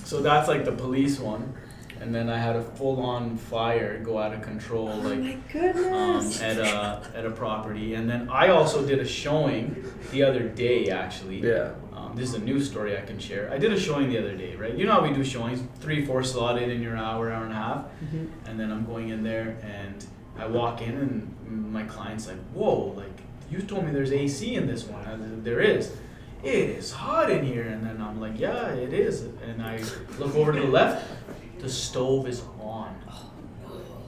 So that's like the police one, and then I had a full-on fire go out of control, Oh like my goodness. at a property, and then I also did a showing the other day actually. Yeah. This is a new story I can share. I did a showing the other day, right? You know how we do showings, 3-4 slotted in your hour and a half, and then I'm going in there and I walk in and my client's like, whoa, like you told me there's AC in this one. I said, there is. It is hot in here. And then I'm like, yeah, it is. And I look over to the left, the stove is on.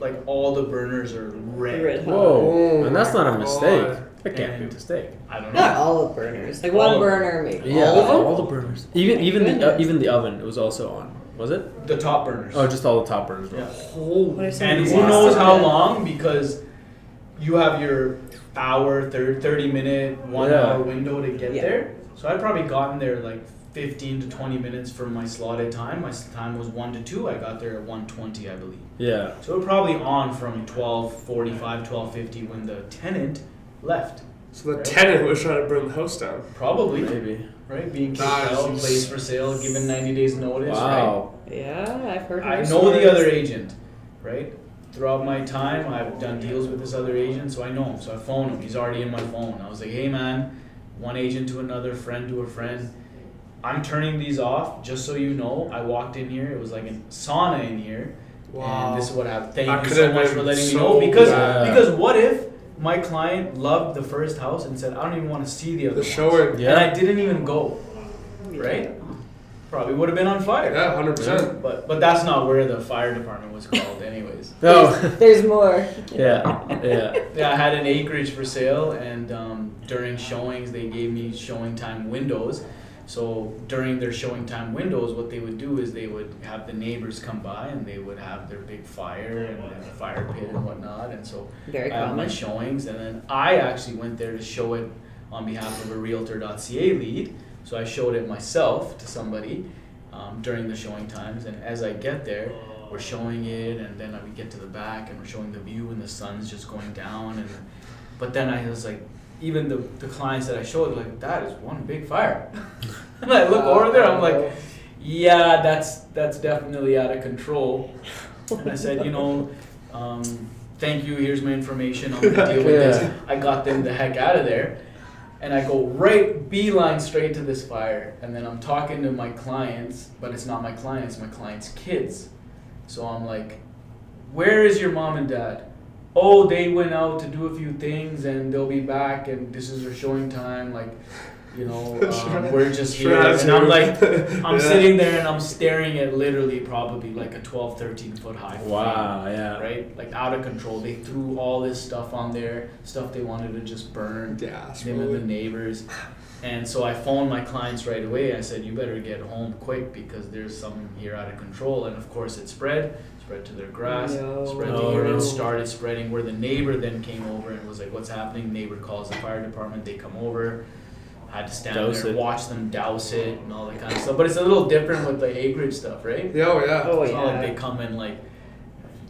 Like all the burners are red. Whoa, Oh and that's not a my mistake. God. That can't be a And- mistake. I don't know. Not all the burners. Like All one of burner maybe. Yeah, All of them? all the burners. Even the oven was also on. Was it? The top burners. Oh, just all the top burners. Yeah. What are some And of who these? knows how long, because you have your hour, 30-minute, 1 Yeah. hour window to get Yeah. there. So I'd probably gotten there like 15 to 20 minutes from my slotted time. My time was 1 to 2. I got there at 1:20, I believe. Yeah. So we're probably on from 12:45, 12:50 when the tenant left. So the tenant was trying to burn the house down. Probably, Maybe. right? Being kicked Nice. out, placed for sale, given 90 days notice, Wow. Yeah, I've heard. I horror know stories. the other agent, right? Throughout my time, I've done deals with this other agent, so I know him. So I phone him. He's already in my phone. I was like, hey man, one agent to another, friend to a friend. I'm turning these off, just so you know. I walked in here, it was like a sauna in here. Wow. And this is what happened. Thank That you could so have much been for letting me so know. Because bad. because what if my client loved the first house and said, I don't even want to see the other The ones. showing. Yeah. And I didn't even go, right? Probably would have been on fire. Yeah, 100%. But that's not where the fire department was called anyways. No. There's more. Yeah. Yeah. Yeah, I had an acreage for sale, and during showings they gave me showing time windows. So during their showing time windows, what they would do is they would have the neighbors come by and they would have their big fire and a fire pit and whatnot. And so Very I have my common. showings, and then I actually went there to show it on behalf of a Realtor.ca lead. So I showed it myself to somebody during the showing times, and as I get there, we're showing it, and then we get to the back and we're showing the view, and the sun's just going down. And but then I was like, even the clients that I showed, like, that is one big fire. And I look over there, I'm like, yeah, that's definitely out of control. And I said, thank you, here's my information, I'm gonna deal with this. I got them the heck out of there. And I go right beeline straight to this fire. And then I'm talking to my clients, but it's not my clients, my clients' kids. So I'm like, where is your mom and dad? Oh, they went out to do a few things and they'll be back and this is their showing time. Like, we're just here. And I'm like, I'm sitting there and I'm staring at literally probably like a 12, 13 foot high flame. Wow. Yeah. Right? Like out of control. They threw all this stuff on there, stuff they wanted to just burn. Yeah, Them and the neighbors. And so I phoned my clients right away. I said, you better get home quick because there's something here out of control. And of course it spread to their grass, spread to here, and started spreading where the neighbor then came over and was like, what's happening? Neighbor calls the fire department, they come over. I had to stand Douse there, it. watch them douse it and all that kind of stuff. But it's a little different with the acreage stuff, right? Yeah, oh yeah. Oh It's not like yeah. they come and like,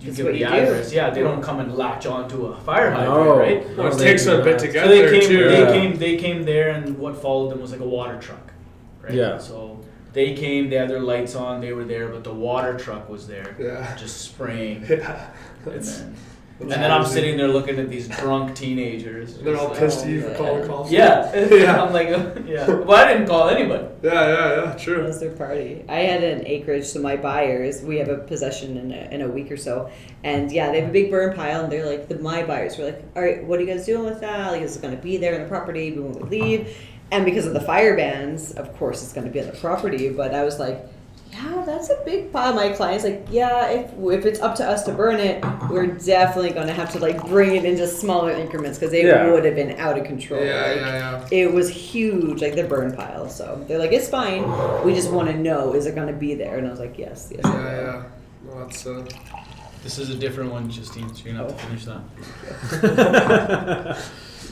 you That's give what the you do. address. Yeah, they don't come and latch onto a fire hydrant, No. right? No, it takes them a bit to get So they there came, too. Yeah. they came there, and what followed them was like a water truck, right? Yeah. So they came, they had their lights on, they were there, but the water truck was there, Yeah. just spraying. Yeah. And then And then I'm sitting there looking at these drunk teenagers. They're all just pissed Oh, at you for yeah. calling calls. Yeah. Yeah. I'm like, yeah. Well, I didn't call anybody. Yeah, It true. was their party. I had an acreage, so my buyers, we have a possession in a week or so, and yeah, they have a big burn pile, and they're like, my buyers were like, all right, what are you guys doing with that? Like, is it going to be there in the property when we leave? And because of the fire bans, of course, it's going to be on the property. But I was like, yeah, that's a big pile. My client's like, yeah, if it's up to us to burn it, we're definitely going to have to like bring it into smaller increments because it would have been out of control. Yeah. It was huge, like the burn pile. So they're like, it's fine. We just want to know, is it going to be there? And I was like, yes. It will. Yeah. Well, that's This is a different one, Justine, so you're going to have to finish that.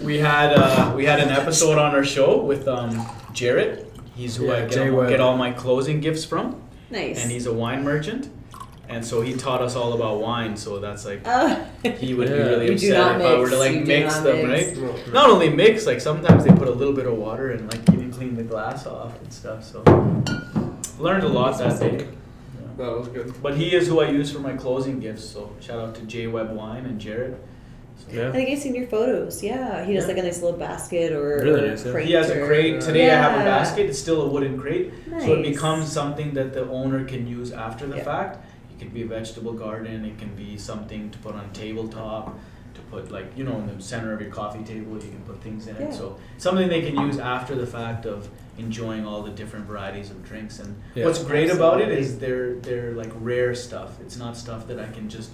We had an episode on our show with Jarrett. He's who I get all my closing gifts from. Nice. And he's a wine merchant. And so he taught us all about wine, so that's like, he would be Yeah. really You do upset not if I were to mix, like you do mix not them, mix. right? Not only mix, like sometimes they put a little bit of water and like even clean the glass off and stuff, so learned a lot that day. Yeah. that was good. But he is who I use for my closing gifts, so shout out to J Web Wine and Jarrett. So, Yeah. I think I've seen your photos. Yeah, he does like a nice little basket or Really nice, yeah. crate. He has a or- crate. Today I have a Yeah. basket. It's still a wooden crate. So it Nice. becomes something that the owner can use after the Yeah. fact. It could be a vegetable garden. It can be something to put on a tabletop, to put like, you know, in the center of your coffee table, you can put things in Yeah. it. So something they can use after the fact of enjoying all the different varieties of drinks. And Yeah. what's great about it Absolutely. is they're like rare stuff. It's not stuff that I can just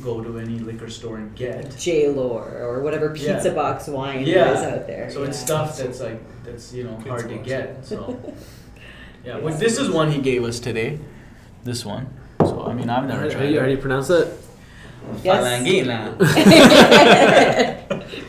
go to any liquor store and get. J-Lore or whatever pizza Yeah. box wine Yeah. is out there. So it's Yeah. stuff that's like you know Pizza hard to box. get. So yeah, well, this is one he gave us today. This one. So I mean I've never How tried do you it. pronounce it? Yes. Falangina.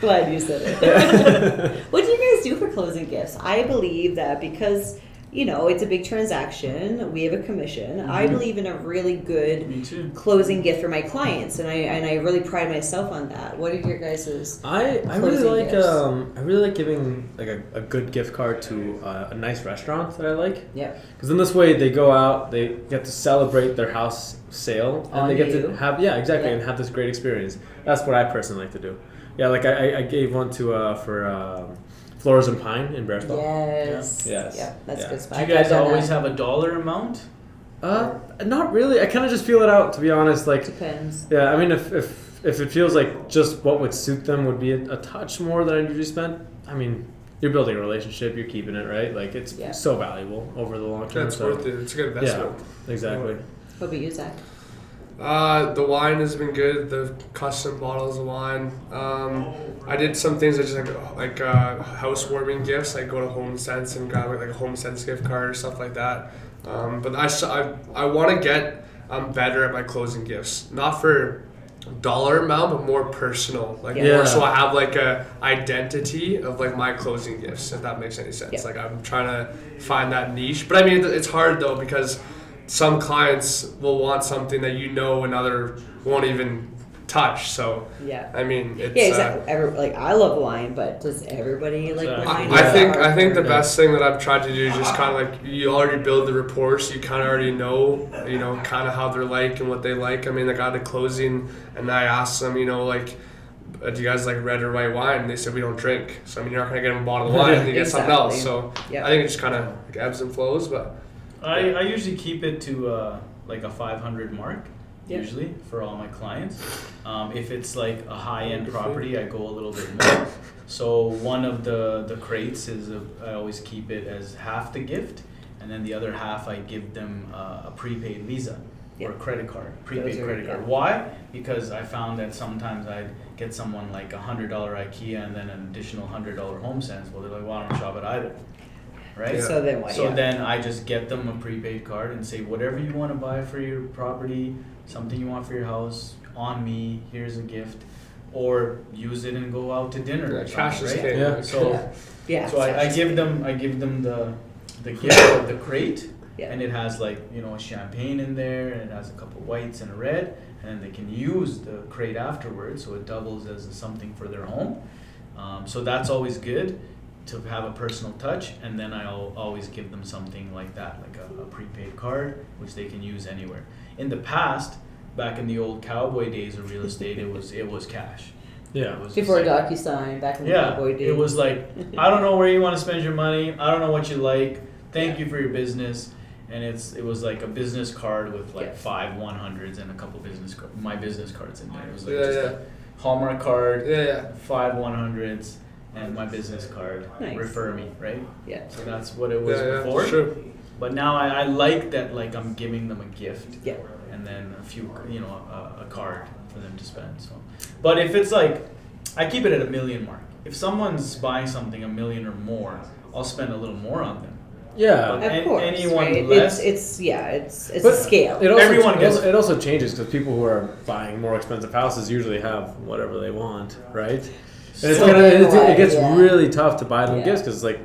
Glad you said it. What do you guys do for closing gifts? I believe that because, you know, it's a big transaction, we have a commission. I believe in a really good Me too. closing gift for my clients, and I really pride myself on that. What are your guys'? I really Closing like gifts. I really like giving like a good gift card to a nice restaurant that I like, Yep. because then this way they go out, they get to celebrate their house sale, and On they get you. to have and have this great experience. That's what I personally like to do. Yeah, like I gave one to for Flores and Pine in Bearsville. Yes. Yes. Yeah, that's Yeah. good spot. Do you I've guys done always that. have a dollar amount? Not really. I kind of just feel it out, to be honest. Like, Depends. yeah, I mean, if it feels like just what would suit them would be a touch more than I usually spent, I mean, you're building a relationship, you're keeping it, right? Like, it's Yeah. so valuable over the long term. That's so, worth it. It's a good investment. yeah, exactly. What about you, Zach? The wine has been good. The custom bottles of wine. I did some things that just like housewarming gifts. Like go to Home Sense and grab like a Home Sense gift card or stuff like that. But I want to get better at my closing gifts. Not for dollar amount, but more personal. Like Yeah. more so I have like a identity of like my closing gifts. If that makes any sense. Yeah. Like I'm trying to find that niche. But I mean it's hard though because some clients will want something that you know another won't even touch. So Yeah. I mean, it's. Yeah, exactly. Like I love wine, but does everybody like Exactly. wine? I think the Yeah. best thing that I've tried to do is just kind of like you already build the rapport, so you kind of already know, kind of how they're like and what they like. I mean, like I had a closing, and I asked them, like, do you guys like red or white wine? And they said we don't drink. So I mean, you're not gonna get them a bottle of wine, and you get something else. Exactly. So Yeah. I think it just kind of like ebbs and flows, but. I usually keep it to like a 500 mark. Yeah. Usually for all my clients. If it's like a high-end property, I go a little bit more. So one of the crates is I always keep it as half the gift, and then the other half I give them a prepaid Visa or a credit card, prepaid Those are- credit card. yeah. Why? Because I found that sometimes I'd get someone like $100 IKEA and then an additional $100 Home Sense. Well, they're like, well, I don't shop at either. Right? Yeah. So then what? So yeah. then I just get them a prepaid card and say, whatever you want to buy for your property, something you want for your house, on me, here's a gift. Or use it and go out to dinner. Yeah, or cash something, is right? king. Yeah. So, Yeah. so I give them the gift of the crate, Yeah. and it has like a champagne in there, and it has a couple whites and a red, and then they can use the crate afterwards, so it doubles as something for their home. So that's always good to have a personal touch, and then I'll always give them something like that, like a prepaid card, which they can use anywhere. In the past, back in the old cowboy days of real estate, it was cash. Yeah. It was just Before like- DocuSign, back in the yeah, cowboy days. it was like, I don't know where you want to spend your money. I don't know what you like. Thank you for your business. And it was like a business card with like 5 100s and a couple my business cards in there. It was like just a Hallmark card, 5 100s, and my business card. Nice. Refer me, right? Yeah. So that's what it was before. Sure. But now I like that, like I'm giving them a gift. Yeah. And then a few, a card for them to spend. So, but if it's like, I keep it at $1 million mark. If someone's buying something $1 million or more, I'll spend a little more on them. Yeah. But Of course, anyone right? less, It's a But scale. It also, Everyone gets- it also changes because people who are buying more expensive houses usually have whatever they want, right? And it's So it gets yeah. really tough to buy them Yeah. gifts because, like,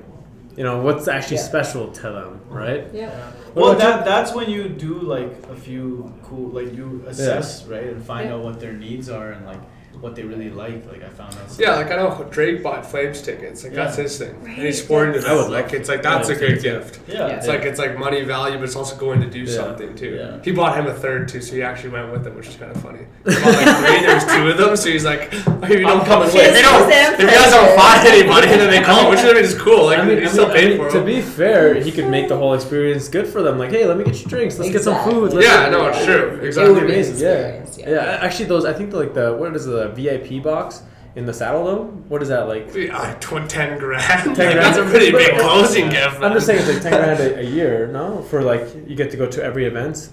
what's actually Yeah. special to them, right? Yeah. well, What about that's when you do like a few cool, like you assess, right, and find out what their needs are and like what they really like. Like I found out. Yeah, like I know Drake bought Flames tickets. Like that's Yeah. his thing. Right, And he's sporting it that's- out. Like it's like that's a good gift. Yeah. It's like money value, but it's also going to do Yeah. something too. Yeah. He bought him a third too, so he actually went with him, which is kind of funny. He bought like 3, there's 2 of them, so he's like, oh, if you don't come with, Cheers if you to them if you guys don't pleasure. find anybody, then they call, which is cool. Like he still paid for to them. be fair, he could make the whole experience good for them. Like, hey, let me get you drinks. Let's get some Exactly. food. Let's Yeah, no, it's true. It Exactly. would be an amazing. Yeah. experience, Yeah, actually, those I think what is the VIP box in the Saddle Dome? What is that like? Yeah, 10 grand. 10 Like, grand. that's a pretty big closing gift. I'm just saying it's like 10 grand a year, no? For like you get to go to every event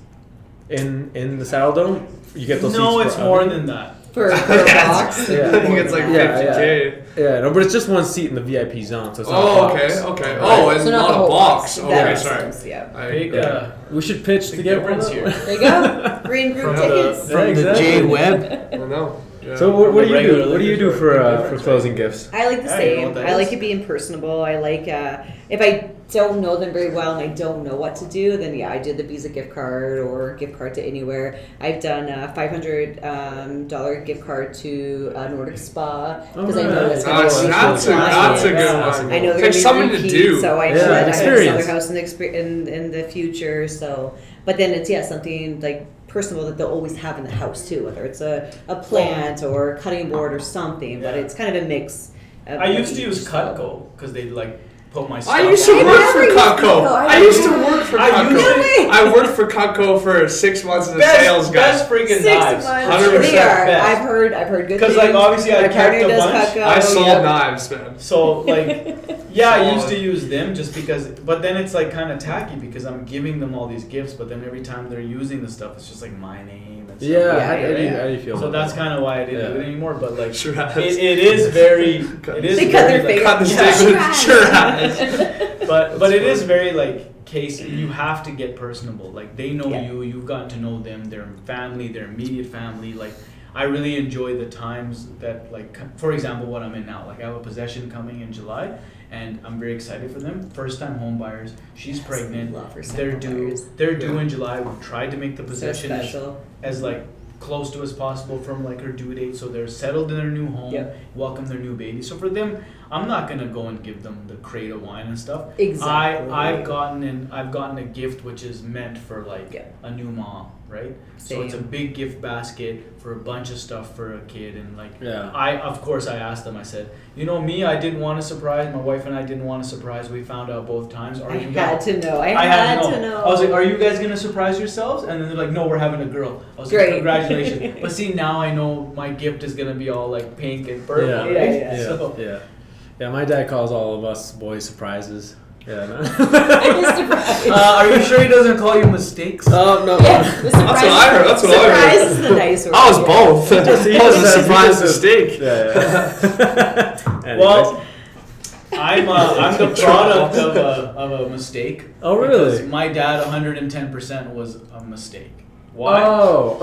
in the Saddle Dome. You get those. No, seats it's for more every- than that. For a box. Yeah. I think it's like Yeah, 50K. Yeah, no, but it's just one seat in the VIP zone, so it's not a Oh, box. okay. Oh, it's So not the a whole box. That Okay, makes sorry. sense, yeah. Big, Yeah. We should pitch big to get one difference of here. them. There you go. Green group tickets. Yeah, exactly. Webb. I don't know. Yeah. So what do you Regular do? What do you do liquor for store, big for difference, closing gifts? I like the Yeah, you know same. what that I like is. it being personable. I like if I don't know them very well and I don't know what to do, then I did the Visa gift card or gift card to anywhere. I've done a $500 gift card to Nordic Spa because I know that's going to be That's a good clients. one. I know It's they're like something to repeat, do. so I Yeah, know that I have experience. another house in the future. So, but then it's something like personal that they'll always have in the house too, whether it's a plant or a cutting board or something. But Yeah. it's kind of a mix. Of I used to each, use so. Cutco because they'd like put my stuff. I used to I work never for used Cutco. Cutco. I used to work for I Cutco. used to- No way. I worked for Cutco for 6 months as a sales guy. Best freaking 6 knives. months. 100% They are. best. I've heard good 'Cause, things. like, obviously I My kept partner a does bunch. Cutco, I sold yep. knives, man. So like, yeah, I used to Solid. use them just because, but then it's like kind of tacky because I'm giving them all these gifts, but then every time they're using the stuff, it's just like my name. And stuff Yeah, like how that, do you- right? how do you feel So about that's that? kind of why I didn't do Yeah. it anymore. But like, Sure has. it is very, it is They cut very, their like, fingers. Cut the yeah. steak with sure has. but it is very like case. You have to get personable. Like they know Yeah. you. You've gotten to know them. Their family, their immediate family. Like I really enjoy the times that like, for example, what I'm in now. Like I have a possession coming in July, and I'm very excited for them. First time home buyers. She's pregnant. Love first-time They're home due. buyers. They're due in July. We've tried to make the So possession special. as like close to as possible from like her due date, so they're settled in their new home, Yep. welcome their new baby. So for them, I'm not gonna go and give them the crate of wine and stuff. Exactly. I've gotten a gift which is meant for like Yeah. a new mom, right? So it's a Same. big gift basket for a bunch of stuff for a kid, and like Yeah. I asked them. I said, you know me, I didn't want to surprise my wife, and I didn't want to surprise. We found out both times. Are I you had guys? to know. I I had to know. I was like, "Are you guys gonna surprise yourselves?" And then they're like, "No, we're having a girl." I was like, Great. "Congratulations!" But see, now I know my gift is gonna be all like pink and purple, Yeah. right? Yeah, Yeah, So, yeah. My dad calls all of us boys surprises. Yeah. No. Surprise. are you sure he doesn't call you mistakes? Oh no. Yeah, the surprise. what I heard, that's what I heard. Surprise is the nice word. I was yeah. both. He I was a just- surprise he just- mistake. Yeah. Anyways. Well, I'm the product of a mistake. Oh, really? Because my dad, 110% was a mistake. Why? Oh.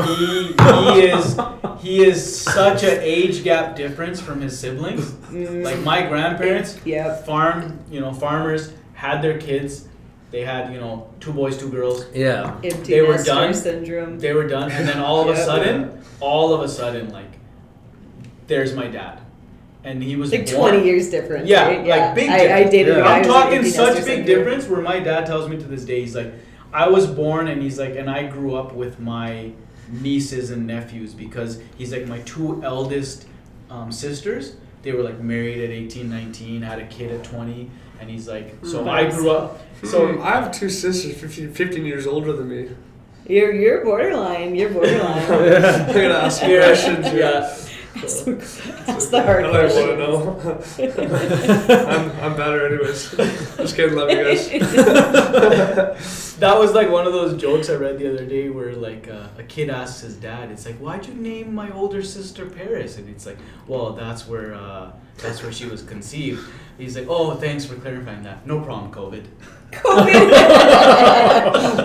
He is such an age gap difference from his siblings. Like my grandparents, Yep. farmers had their kids. They had 2 boys, 2 girls. Yeah. Empty They were nester done. syndrome. They were done, and then all of a Yeah. sudden, like, there's my dad, and he was Like born- 20 years difference. Yeah, right? like big I difference. dated Yeah. a guy I'm who was an talking empty such nester big syndrome. difference where my dad tells me to this day, he's like, I was born, and he's like, and I grew up with my nieces and nephews, because he's like, my 2 eldest sisters, they were like married at 18, 19, had a kid at 20, and he's like, so I grew up. So I have 2 sisters 15 years older than me. You're borderline. You're borderline. I'm gonna ask you questions. Yeah. That's the hard I don't question. want to know. I'm better anyways. Just kidding, love you guys. That was like one of those jokes I read the other day where like a kid asks his dad, it's like, why'd you name my older sister Paris? And it's like, well, that's where she was conceived. He's like, oh, thanks for clarifying that. No problem, COVID. COVID.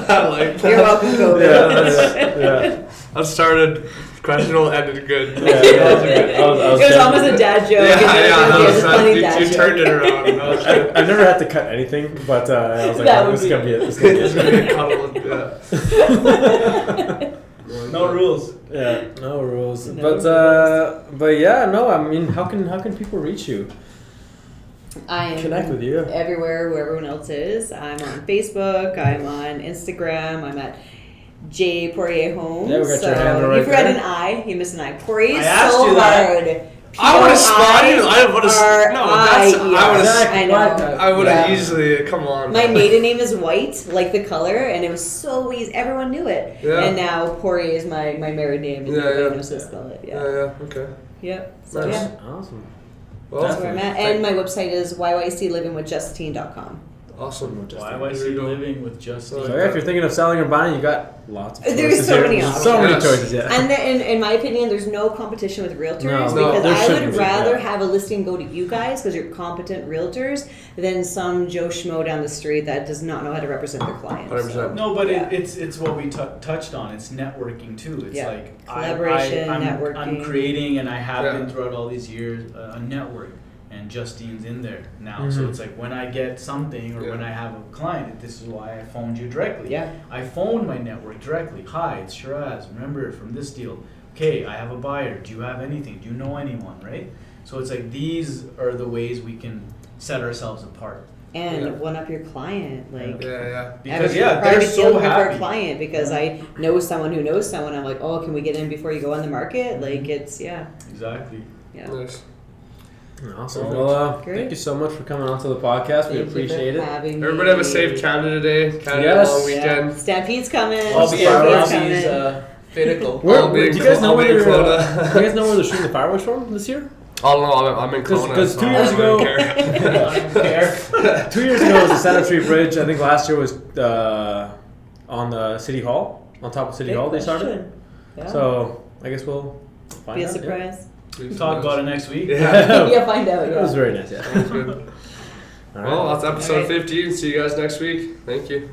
I like that. You're welcome, COVID. Yeah. That started questionable, ended good. Yeah, that was a good. I was It was almost a dad joke. Yeah, It was a funny dad you joke. turned it around. I've never had to cut anything, but I was like, That oh, would this is be- gonna be it. This is gonna be It's it. gonna be a cuddle. Yeah. No rules. Yeah, no rules. No But yeah, no. I mean, how can people reach you? I am Connect with you. everywhere where everyone else is. I'm on Facebook. I'm on Instagram. I'm at J Poirier Homes. Yeah, we got so your handle right you forgot there. an I. You missed an I. Poirier I is asked so you that. hard. I would have spotted. I would have. No, that's. I would have. I know. I would have Yeah. easily. Come on. My maiden name is White, like the color, and it was so easy. Everyone knew it. Yeah. And now Poirier is my married name, and Yeah, nobody yeah. knows how to spell it. Yeah. Yeah. Yeah. Okay. Yep. So Nice. yeah, Awesome. Well, that's where I'm at. And my website is yyclivingwithjustine.com. awesome. YYC living with Justine. So yeah, if you're thinking of selling or buying, you got lots of choices There's so here. many There's So options. many Yes. choices. Yeah. And in my opinion, there's no competition with realtors No, because there I shouldn't would be, rather yeah. have a listing go to you guys because you're competent realtors than some Joe Schmo down the street that does not know how to represent their clients. 100%. No, but Yeah. it's what we touched on. It's networking too. It's Yeah. like Collaboration, I'm networking. creating, and I have Yeah. been throughout all these years a network, and Justine's in there now. So Mhm. it's like when I get something or Yeah. when I have a client, this is why I phoned you directly. Yeah. I phoned my network directly. Hi, it's Shiraz. Remember from this deal? Okay, I have a buyer. Do you have anything? Do you know anyone? Right. So it's like these are the ways we can set ourselves apart. And Yeah. one up your client, like. Yeah. Because I'm yeah, proud they're to so deal with our happy. client because I know someone who knows someone. I'm like, oh, can we get in before you go on the market? Like it's Exactly. yeah. Nice. Awesome. Well, Well, great. thank you so much for coming onto the podcast. We Thank you appreciate for it. having me. Everybody have a safe Canada Day. Canada Yes. long weekend. Yeah. Stampede's coming. I'll be Stampede's at coming. Robbie's Pinnacle. I'll be Do you guys in- know I'll where be in they're? Kelowna. Do you guys know where they're shooting the fireworks from this year? Oh no, I'm in Kelowna. Because so 2 I years don't ago, care. I don't care. 2 years ago was the Center Tree Bridge. I think last year was on the City Hall, on top of City Big Hall. They started. question. Yeah. So I guess we'll find Be a out, yeah. surprise. Talk about it next week. Yeah. Yeah, find out. It was Yeah. very nice. Yeah. Sounds good. All right. Well, that's episode Alright. 15. See you guys next week. Thank you.